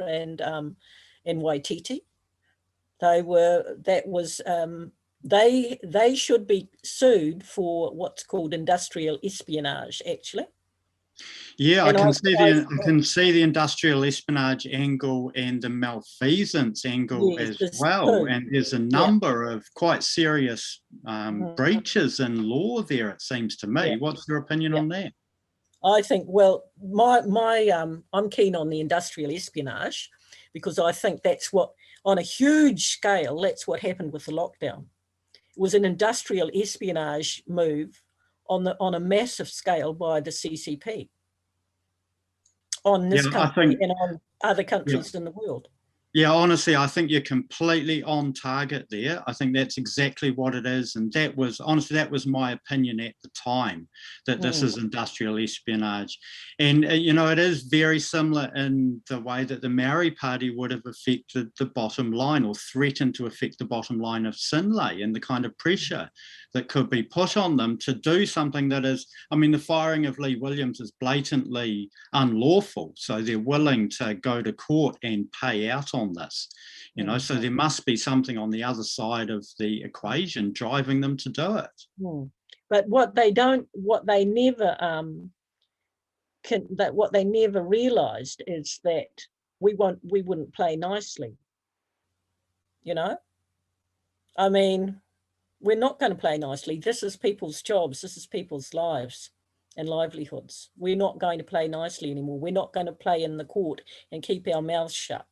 and Waititi, they should be sued for what's called industrial espionage, actually. Yeah, I can see the industrial espionage angle and the malfeasance angle as well. And there's a number of quite serious breaches in law there, it seems to me. What's your opinion on that? I think, well, I'm keen on the industrial espionage, because I think that's what, on a huge scale, that's what happened with the lockdown. It was an industrial espionage move on a massive scale by the CCP on this country and on other countries in the world. Yeah, honestly, I think you're completely on target there. I think that's exactly what it is. And that was my opinion at the time, that this is industrial espionage. And, it is very similar in the way that the Maori Party would have affected the bottom line, or threatened to affect the bottom line of Sinlay, and the kind of pressure that could be put on them to do something that is, the firing of Lee Williams is blatantly unlawful. So they're willing to go to court and pay out on this, so there must be something on the other side of the equation driving them to do it. But what they never realized is that we wouldn't play nicely. We're not going to play nicely. This is people's jobs. This is people's lives and livelihoods. We're not going to play nicely anymore. We're not going to play in the court and keep our mouths shut.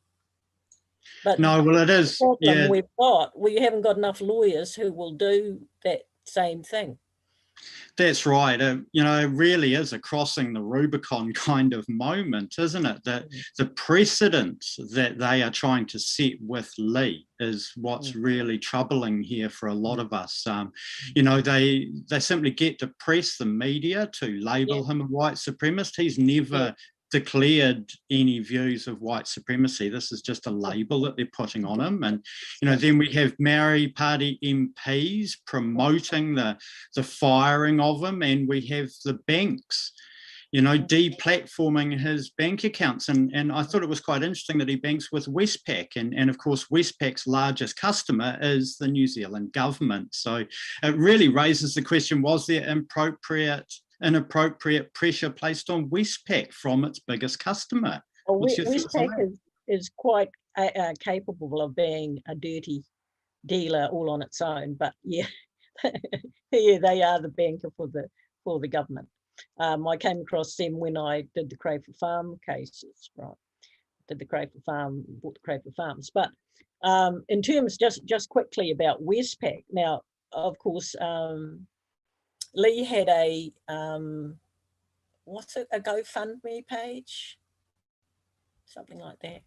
But no, well, it is. Yeah. We haven't got enough lawyers who will do that same thing. That's right. It really is a crossing the Rubicon kind of moment, isn't it? That the precedent that they are trying to set with Lee is what's really troubling here for a lot of us. They simply get to press the media to label him a white supremacist. He's never declared any views of white supremacy. This is just a label that they're putting on him. And, then we have Maori Party MPs promoting the firing of him, and we have the banks, deplatforming his bank accounts. And I thought it was quite interesting that he banks with Westpac. And of course, Westpac's largest customer is the New Zealand government. So it really raises the question, was there inappropriate pressure placed on Westpac from its biggest customer? Well, Westpac is quite capable of being a dirty dealer all on its own, but they are the banker for the government. I came across them when I did the Crayford Farm cases, right? Did the Crayford Farm, bought the Crayford Farms. But in terms, just quickly about Westpac. Now, of course, Lee had a GoFundMe page, something like that.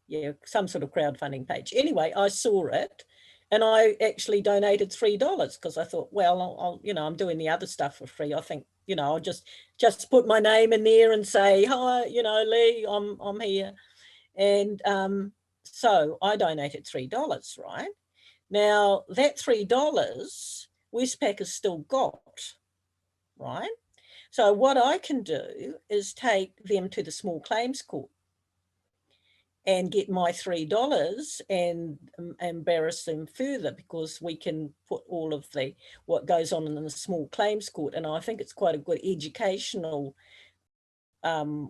Yeah, some sort of crowdfunding page. Anyway, I saw it, and I actually donated $3 because I thought, well, I'm doing the other stuff for free. I think, I'll just put my name in there and say, hi, Lee, I'm here, and so I donated $3. Right now, that $3. Westpac has still got, right? So what I can do is take them to the small claims court and get my $3 and embarrass them further, because we can put all of what goes on in the small claims court. And I think it's quite a good educational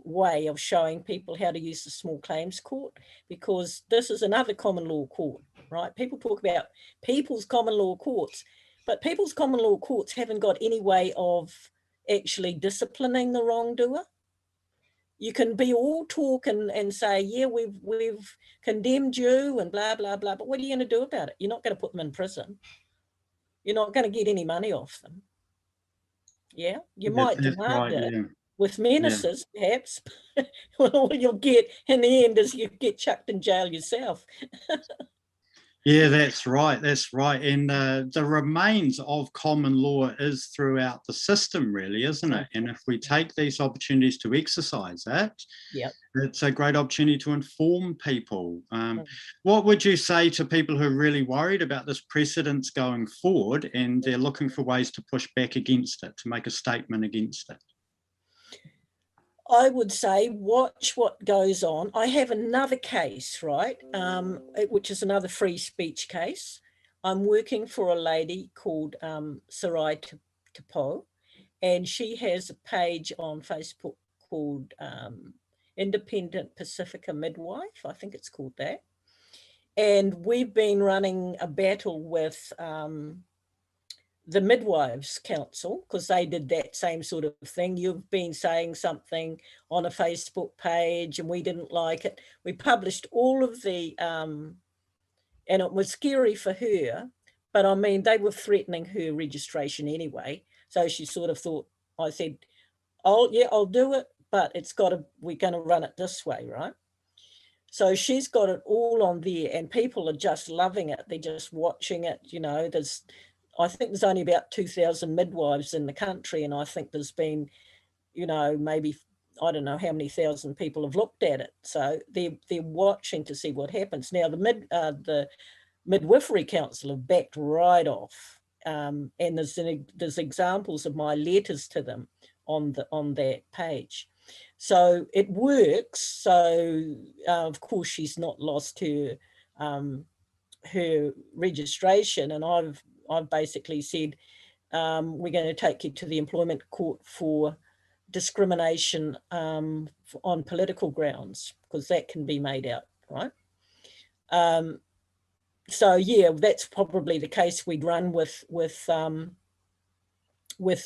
way of showing people how to use the small claims court, because this is another common law court, right? People talk about people's common law courts, but people's common law courts haven't got any way of actually disciplining the wrongdoer. You can be all talk and say, yeah, we've condemned you and blah, blah, blah, but what are you going to do about it? You're not going to put them in prison. You're not going to get any money off them. Yeah, you might demand it with menaces, perhaps. All you'll get in the end is you get chucked in jail yourself. Yeah, that's right. That's right. And the remains of common law is throughout the system, really, isn't it? And if we take these opportunities to exercise it, it's a great opportunity to inform people. What would you say to people who are really worried about this precedence going forward and they're looking for ways to push back against it, to make a statement against it? I would say watch what goes on. I have another case, right, which is another free speech case. I'm working for a lady called Sarai Tapo, and she has a page on Facebook called Independent Pacifica Midwife, I think it's called that. And we've been running a battle with the Midwives Council, because they did that same sort of thing. You've been saying something on a Facebook page and we didn't like it. We published all of the, and it was scary for her, but I mean, they were threatening her registration anyway. So she sort of thought, I said, oh yeah, I'll do it, but we're going to run it this way, right? So she's got it all on there and people are just loving it. They're just watching it, you know. I think there's only about 2,000 midwives in the country, and I think there's been, you know, maybe, I don't know how many thousand people have looked at it. So they're watching to see what happens. Now, the Midwifery Council have backed right off, and there's examples of my letters to them on that page. So it works. So of course she's not lost her registration, and I've basically said, we're going to take you to the employment court for discrimination on political grounds, because that can be made out, right? So yeah, that's probably the case we'd run with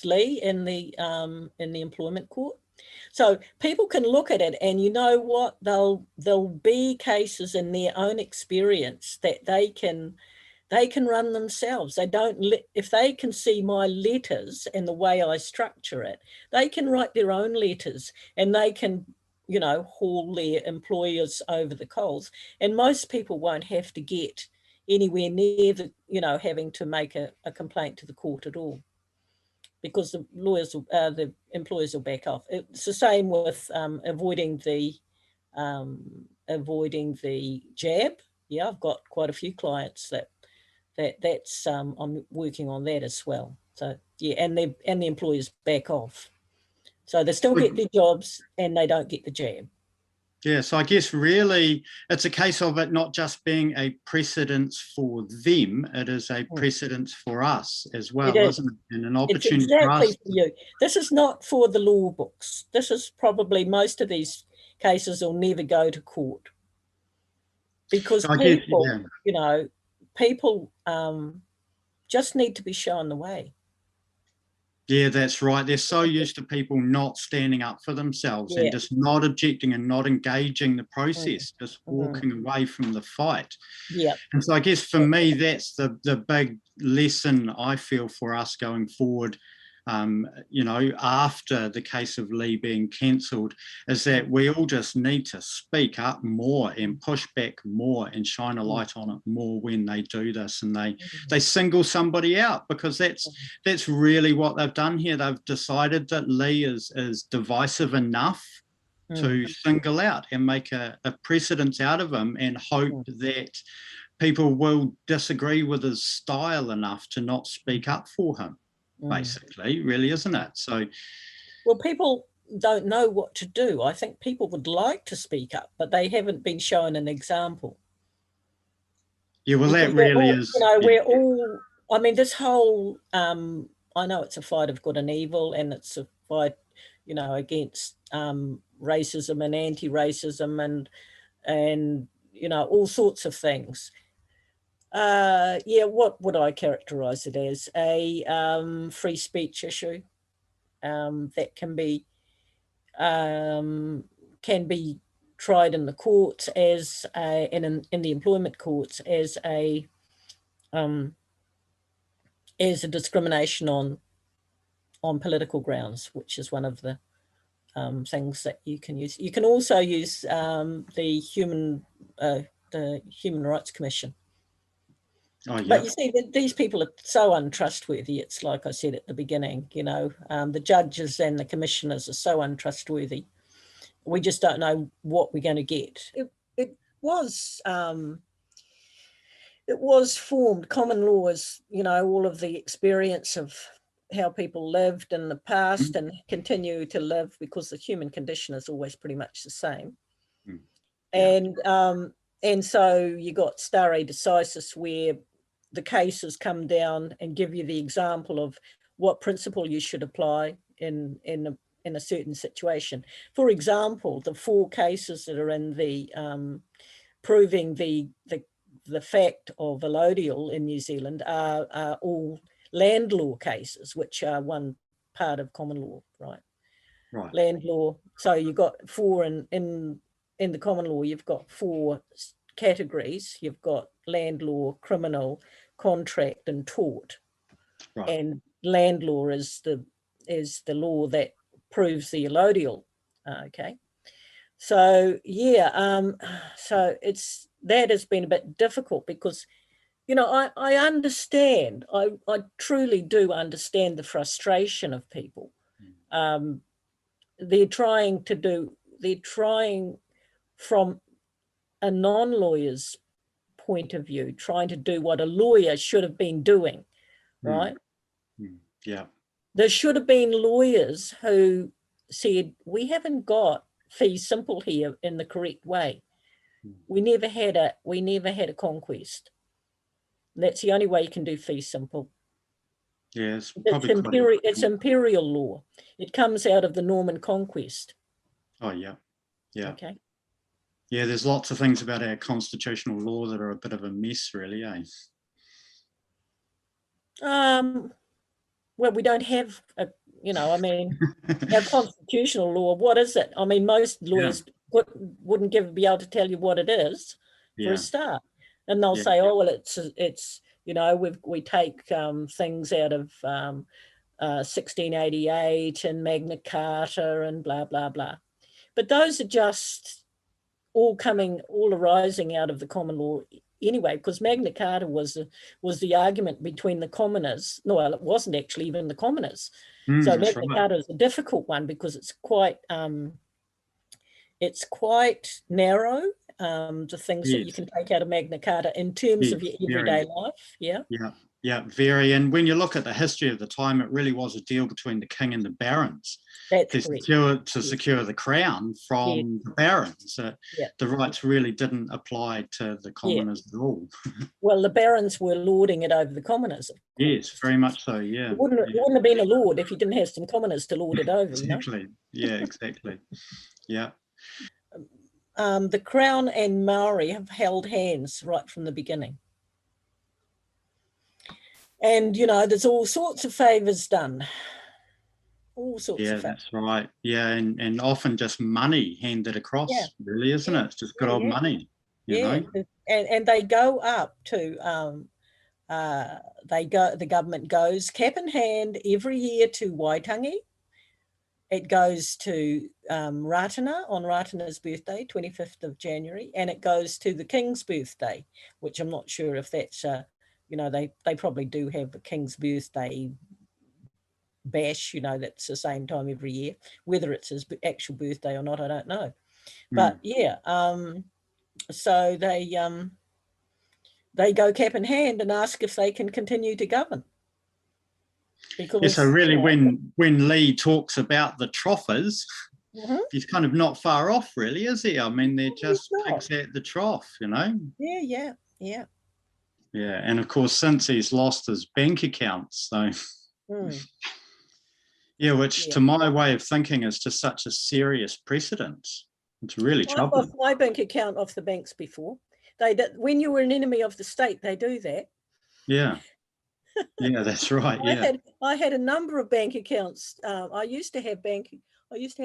Lee in the employment court. So people can look at it, and you know what, there'll be cases in their own experience that they can run themselves. If they can see my letters and the way I structure it, they can write their own letters and they can, you know, haul their employers over the coals. And most people won't have to get anywhere near having to make a complaint to the court at all, because the employers will back off. It's the same with avoiding the jab. Yeah, I've got quite a few clients that's I'm working on that as well. So yeah, and the employers back off, so they still get their jobs and they don't get the jab. Yeah, so I guess really it's a case of it not just being a precedence for them, it is a precedence for us as well, isn't it? And an opportunity for us. For you. This is not for the law books. This is probably, most of these cases will never go to court, because people just need to be shown the way. Yeah, that's right. They're so used to people not standing up for themselves and just not objecting and not engaging the process, just walking away from the fight. Yeah. And so I guess for me, that's the big lesson I feel for us going forward, after the case of Lee being cancelled, is that we all just need to speak up more and push back more and shine a light on it more when they do this, and they single somebody out, because that's really what they've done here. They've decided that Lee is divisive enough to single out and make a precedence out of him, and hope that people will disagree with his style enough to not speak up for him. Basically, really, isn't it? So, well, people don't know what to do. I think people would like to speak up, but they haven't been shown an example. Yeah, well, that really is. We're all. I mean, this whole. I know it's a fight of good and evil, and it's a fight, you know, against racism and anti-racism and you know, all sorts of things. Yeah, what would I characterise it as? A free speech issue that can be tried in the courts as in the employment courts as a discrimination on political grounds, which is one of the things that you can use. You can also use the Human Rights Commission. Oh, yeah. But you see, these people are so untrustworthy. It's like I said at the beginning, you know, the judges and the commissioners are so untrustworthy. We just don't know what we're going to get. It was formed, common law is, you know, all of the experience of how people lived in the past and continue to live, because the human condition is always pretty much the same. And so you got stare decisis, where the cases come down and give you the example of what principle you should apply in a certain situation. For example, the 4 cases that are in the proving the fact of allodial in New Zealand are all land law cases, which are one part of common law, right? Right. Land law. So you've got 4 in the common law. You've got 4 categories. You've got land law, criminal, contract, and tort. Right. And land law is the law that proves the allodial. Okay. So yeah, so that has been a bit difficult, because, you know, I understand, I truly do understand the frustration of people. They're trying from a non-lawyer's point of view, trying to do what a lawyer should have been doing, right? Yeah. There should have been lawyers who said, we haven't got fee simple here in the correct way. We never had a conquest. That's the only way you can do fee simple. Yeah, it's imperial law. It comes out of the Norman conquest. Oh, yeah. Yeah. Okay. Yeah, there's lots of things about our constitutional law that are a bit of a mess, really, eh? Well, we don't have our constitutional law, what is it? I mean, most lawyers wouldn't be able to tell you what it is for a start. And they'll say, oh, well, it's you know, we take things out of 1688 and Magna Carta and blah, blah, blah. But those are just all arising out of the common law anyway, because Magna Carta was the argument between the commoners. No, well, it wasn't actually even the commoners. So Magna Carta is a difficult one, because it's quite narrow, the things that you can take out of Magna Carta in terms of your everyday life. Yeah, very. And when you look at the history of the time, it really was a deal between the king and the barons to secure the crown from the barons. The rights really didn't apply to the commoners at all. Well, the barons were lording it over the commoners. Yes, very much so, yeah. It wouldn't have been a lord if you didn't have some commoners to lord it over. Exactly, yeah, exactly, yeah. The Crown and Maori have held hands right from the beginning. And, you know, there's all sorts of favours done. All sorts of favours. Yeah, that's right. Yeah, and often just money handed across, really, isn't it? It's just good old money, you know? And they go up to, the government goes cap in hand every year to Waitangi. It goes to Ratana on Ratana's birthday, 25th of January, and it goes to the King's birthday, which I'm not sure if that's, you know, they probably do have a King's birthday bash, you know, that's the same time every year. Whether it's his actual birthday or not, I don't know. But yeah, so they go cap in hand and ask if they can continue to govern. Because, so really, when Lee talks about the troffers, he's kind of not far off, really, is he? I mean, they're just pigs at the trough, you know? Yeah. Yeah, and of course, since he's lost his bank accounts, so Yeah, which Yeah. to my way of thinking is just such a serious precedent. It's really I've troubling. lost my bank account off the banks before. They did, when you were an enemy of the state, they do that. Yeah. Yeah, that's right. Yeah. I had a number of bank accounts. I used to have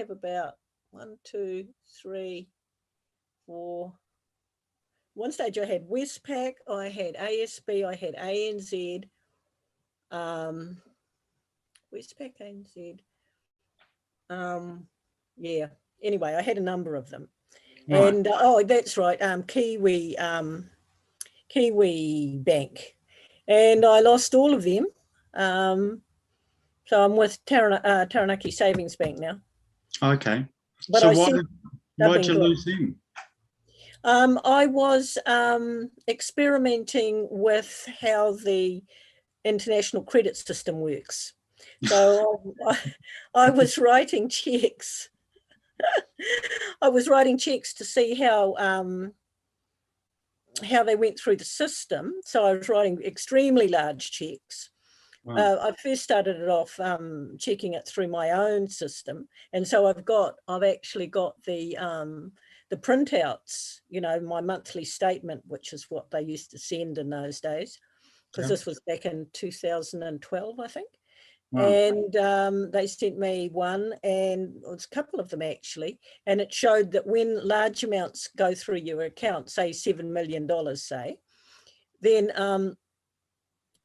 about 1, 2, 3, 4. One stage I had Westpac, I had ASB, I had ANZ, Westpac, ANZ. Yeah. Anyway, I had a number of them. Right. And oh, that's right, Kiwi Bank, and I lost all of them. So I'm with Taranaki Savings Bank now. Okay. But so why'd you Dubbing lose them? I was experimenting with how the international credit system works. So I was writing checks. I was writing checks to see how they went through the system. So I was writing extremely large checks. Wow. I first started it off checking it through my own system, and so I've actually got the printouts, you know, my monthly statement, which is what they used to send in those days, because this was back in 2012, I think. Wow. And they sent me one, and it was a couple of them actually, and it showed that when large amounts go through your account, say $7 million, say, then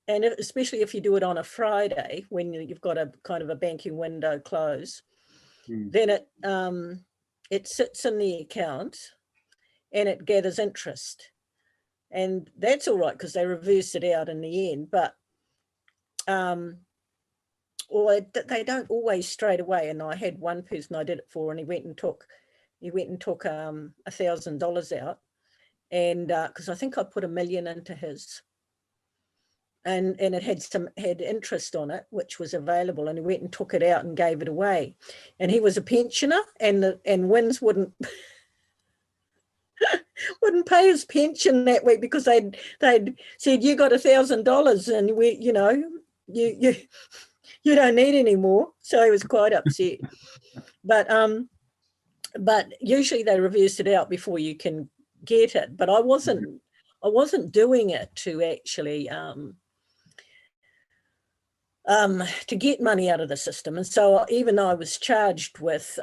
and especially if you do it on a Friday when you've got a kind of a banking window close, then it sits in the account and it gathers interest, and that's all right because they reverse it out in the end. But they don't always straight away. And I had one person I did it for, and he went and took $1,000 out, and because I think I put $1 million into his. And it had interest on it, which was available, and he went and took it out and gave it away. And he was a pensioner, and Wins wouldn't pay his pension that week because they'd said, you got $1,000 and we, you know, you don't need any more. So he was quite upset. But usually they reverse it out before you can get it. But I wasn't doing it to actually to get money out of the system. And so even though I was charged with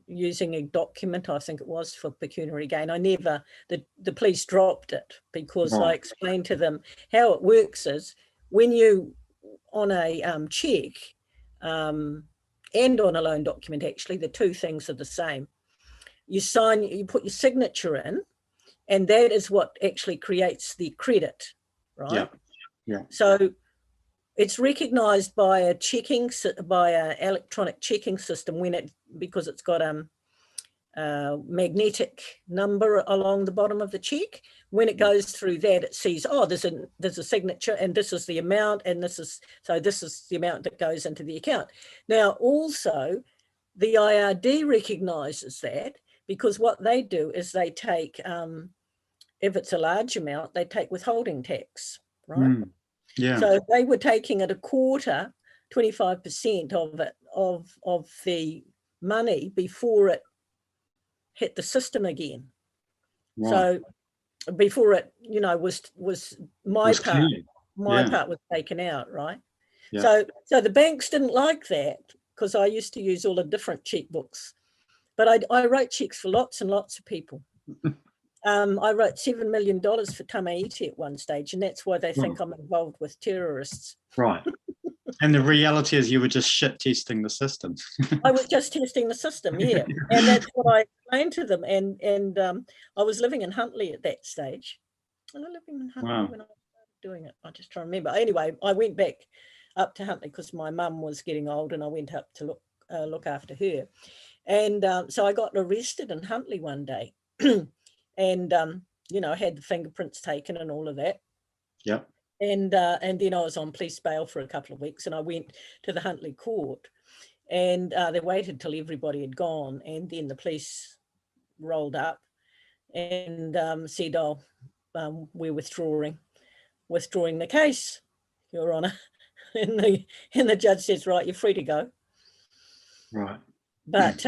using a document, I think it was, for pecuniary gain, the police dropped it because I explained to them how it works is when you, on a check and on a loan document, actually, the two things are the same. You sign, you put your signature in, and that is what actually creates the credit, right? Yeah. So it's recognised by an electronic checking system because it's got a magnetic number along the bottom of the check. When it goes through that, it sees, oh, there's a signature, and this is the amount, and this is the amount that goes into the account. Now, also, the IRD recognises that, because what they do is they take, if it's a large amount, they take withholding tax, right? Yeah. So they were taking it a quarter, 25% of it, of the money before it hit the system again. Right. So before it, you know, was my part. My part was taken out, right? Yeah. So the banks didn't like that because I used to use all the different checkbooks, but I wrote checks for lots and lots of people. I wrote $7 million for Tamaiti at one stage, and that's why they think I'm involved with terrorists. Right. And the reality is you were just shit testing the system. I was just testing the system, yeah. And that's what I explained to them. And I was living in Huntly at that stage. Was I living in Huntly when I started doing it? I just try to remember. Anyway, I went back up to Huntly because my mum was getting old, and I went up to look after her. And so I got arrested in Huntly one day. And, you know, I had the fingerprints taken and all of that. Yeah. And then I was on police bail for a couple of weeks, and I went to the Huntly court, and they waited till everybody had gone, and then the police rolled up and said, oh, we're withdrawing the case, Your Honour. And the judge says, right, you're free to go. Right. But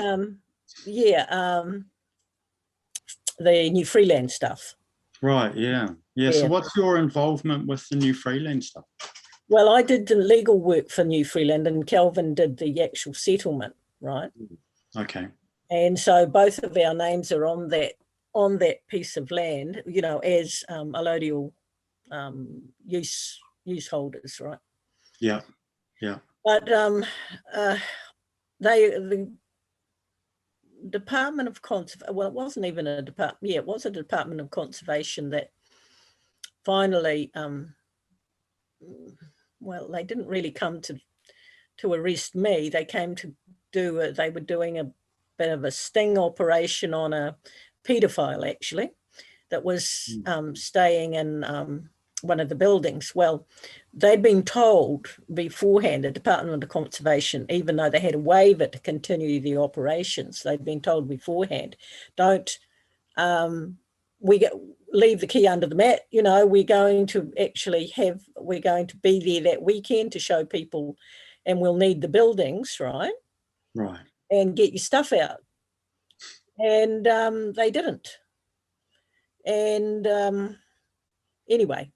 the new freelance stuff. Right, yeah. So what's your involvement with the new freelance stuff? Well, I did the legal work for New Freeland and Kelvin did the actual settlement, right? Okay. And so both of our names are on that piece of land, you know, as allodial use holders, right? Yeah. But the Department of Conservation, well, it wasn't even a department, it was a Department of Conservation that finally, well, they didn't really come to arrest me. They came to they were doing a bit of a sting operation on a paedophile, actually, that was staying in one of the buildings. Well, they'd been told beforehand, the Department of Conservation, even though they had a waiver to continue the operations, they'd been told beforehand, don't leave the key under the mat. You know, we're going to be there that weekend to show people, and we'll need the buildings, right? Right. And get your stuff out. And they didn't. And anyway,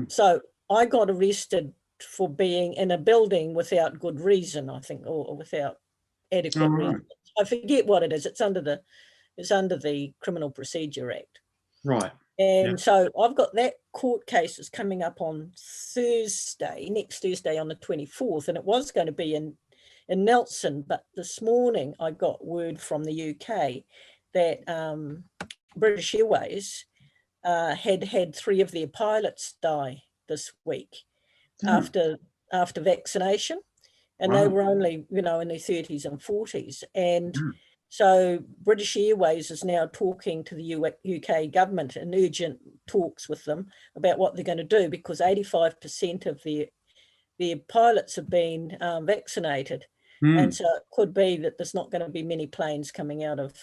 so I got arrested for being in a building without good reason, I think, or without adequate reason. I forget what it is. It's under the Criminal Procedure Act. Right. And so I've got that court case is coming up on next Thursday on the 24th, and it was going to be in Nelson, but this morning I got word from the UK that British Airways had 3 of their pilots die this week after vaccination, and they were only, you know, in their 30s and 40s. And so British Airways is now talking to the UK government in urgent talks with them about what they're going to do, because 85% of their pilots have been vaccinated. And so it could be that there's not going to be many planes coming out of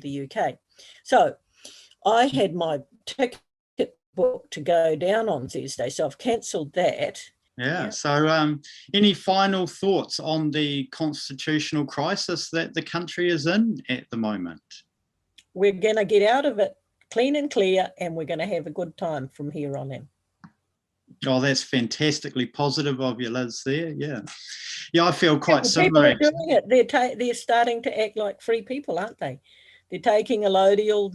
the UK. So I had my ticket booked to go down on Thursday, so I've cancelled that. Yeah. So any final thoughts on the constitutional crisis that the country is in at the moment? We're going to get out of it clean and clear, and we're going to have a good time from here on in. Oh, that's fantastically positive of you, Liz, there. Yeah, I feel quite similar. People are doing it. They're starting to act like free people, aren't they? They're taking allodial,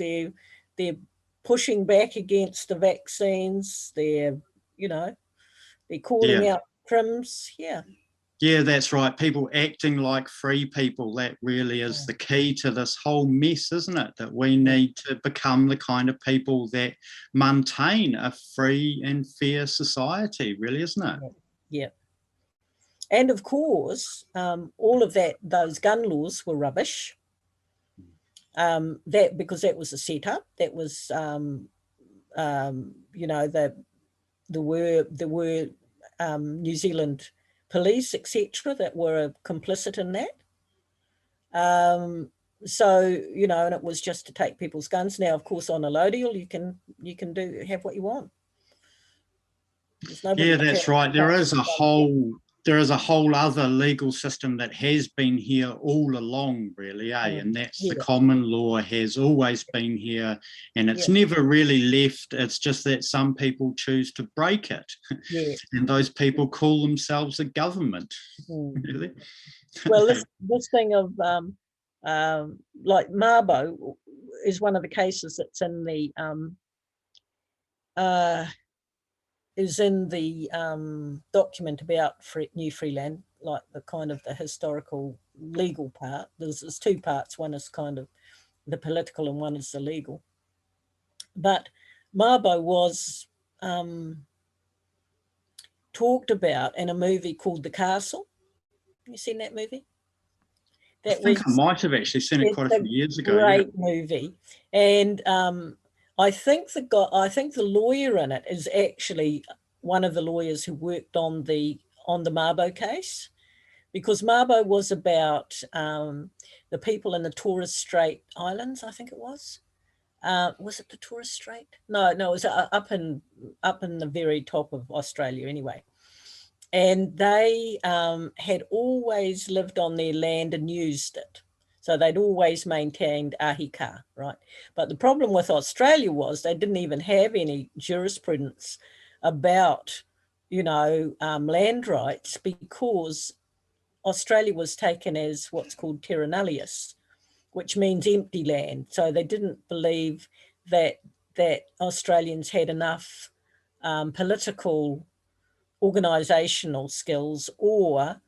they're pushing back against the vaccines, they're calling out crims. Yeah, that's right. People acting like free people. That really is the key to this whole mess, isn't it? That we need to become the kind of people that maintain a free and fair society, really, isn't it? Yeah. And of course, all of those gun laws were rubbish. Because that was a setup. That was, there were New Zealand police, etc., that were complicit in that. So, and it was just to take people's guns. Now, of course, on allodial, you can have what you want. Yeah, that's right. There is a whole other legal system that has been here all along, really, and that's the common law has always been here, and it's never really left. It's just that some people choose to break it, and those people call themselves a government. Really? Well, this thing of like Mabo is one of the cases that's in the document about New Freeland, like the kind of the historical legal part. There's 2 parts. One is kind of the political and one is the legal. But Mabo was talked about in a movie called The Castle. Have you seen that movie? I think I might have actually seen it quite a few years ago. Great movie. And I think the lawyer in it is actually one of the lawyers who worked on the Mabo case, because Mabo was about the people in the Torres Strait Islands, I think it was. Was it the Torres Strait? No, it was up in the very top of Australia anyway. And they had always lived on their land and used it. So they'd always maintained ahika, right? But the problem with Australia was they didn't even have any jurisprudence about, land rights, because Australia was taken as what's called terra nullius, which means empty land. So they didn't believe that Australians had enough political organisational skills, or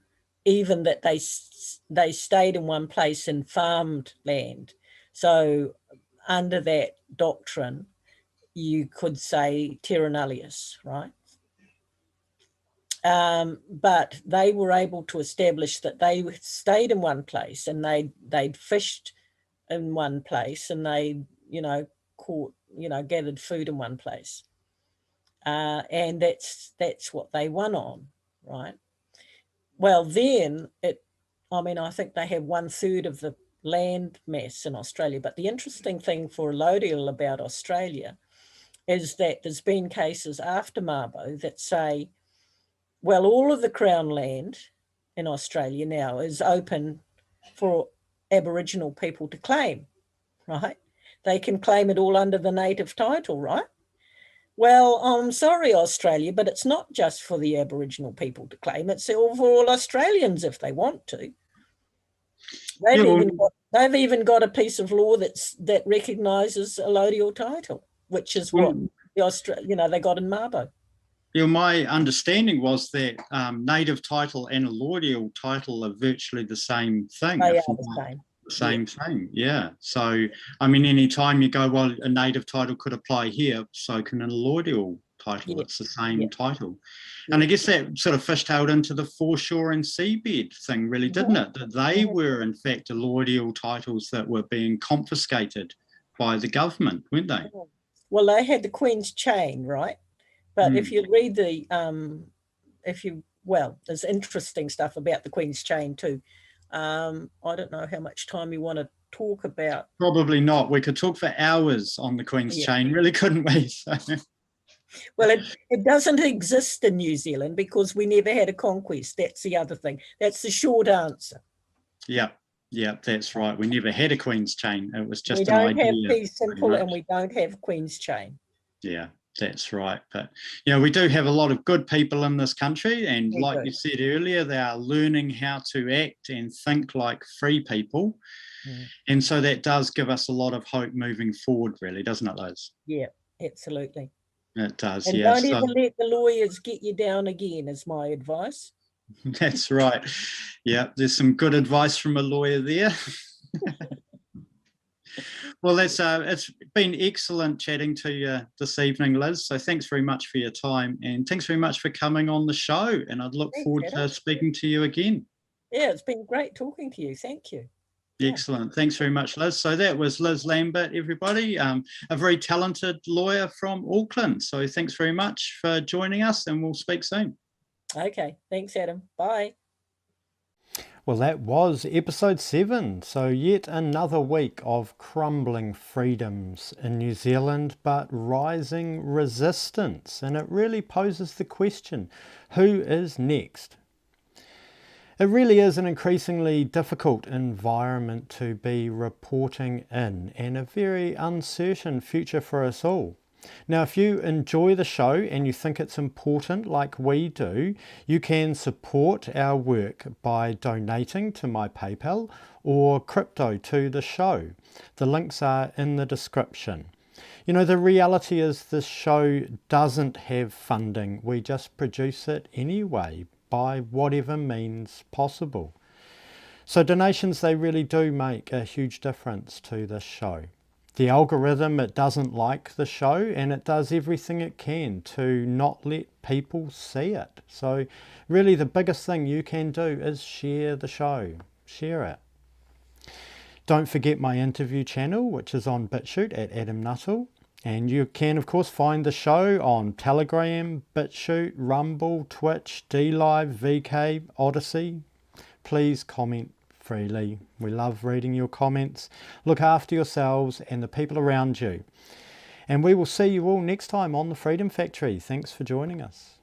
even that they stayed in one place and farmed land. So under that doctrine, you could say terra nullius, right? But they were able to establish that they stayed in one place, and they'd fished in one place, and they, caught, gathered food in one place. And that's what they won on, right? Well, then I think they have 1/3 of the land mass in Australia. But the interesting thing for allodial about Australia is that there's been cases after Mabo that say, well, all of the Crown land in Australia now is open for Aboriginal people to claim, right? They can claim it all under the native title, right? Well, I'm sorry, Australia, but it's not just for the Aboriginal people to claim. It's for all Australians if they want to. They've even got a piece of law that recognises allodial title, which is what they got in Mabo. Yeah, my understanding was that native title and allodial title are virtually the same thing. They are the same. Same thing, yeah. So, any time you go, well, a native title could apply here, so can an allodial title. It's the same title. And I guess that sort of fishtailed into the foreshore and seabed thing, really, didn't it? That they were, in fact, allodial titles that were being confiscated by the government, weren't they? Well, they had the Queen's Chain, right? But if you read there's interesting stuff about the Queen's Chain too. I don't know how much time you want to talk about. Probably not. We could talk for hours on the Queen's Chain, really, couldn't we? So. Well, it doesn't exist in New Zealand because we never had a conquest. That's the other thing. That's the short answer. Yeah, that's right. We never had a Queen's Chain. It was just an idea. We don't have fee simple and we don't have Queen's Chain. Yeah. That's right. But, we do have a lot of good people in this country. And like you said earlier, they are learning how to act and think like free people. And so that does give us a lot of hope moving forward, really, doesn't it, Liz? Yeah, absolutely. It does, and don't ever let the lawyers get you down again, is my advice. That's right. Yeah, there's some good advice from a lawyer there. Well, it's been excellent chatting to you this evening, Liz. So thanks very much for your time, and thanks very much for coming on the show. And I'd look forward to speaking to you again. Yeah, it's been great talking to you. Thank you. Excellent. Thanks very much, Liz. So that was Liz Lambert, everybody, a very talented lawyer from Auckland. So thanks very much for joining us, and we'll speak soon. Okay. Thanks, Adam. Bye. Well, that was episode 7. So yet another week of crumbling freedoms in New Zealand, but rising resistance. And it really poses the question, who is next? It really is an increasingly difficult environment to be reporting in, and a very uncertain future for us all. Now, if you enjoy the show and you think it's important like we do, you can support our work by donating to my PayPal or crypto to the show. The links are in the description. The reality is this show doesn't have funding. We just produce it anyway by whatever means possible. So donations, they really do make a huge difference to this show. The algorithm, it doesn't like the show, and it does everything it can to not let people see it. So really the biggest thing you can do is share the show. Share it. Don't forget my interview channel, which is on BitChute at Adam Nuttall. And you can, of course, find the show on Telegram, BitChute, Rumble, Twitch, DLive, VK, Odyssey. Please comment freely. We love reading your comments. Look after yourselves and the people around you. And we will see you all next time on the Freedom Factory. Thanks for joining us.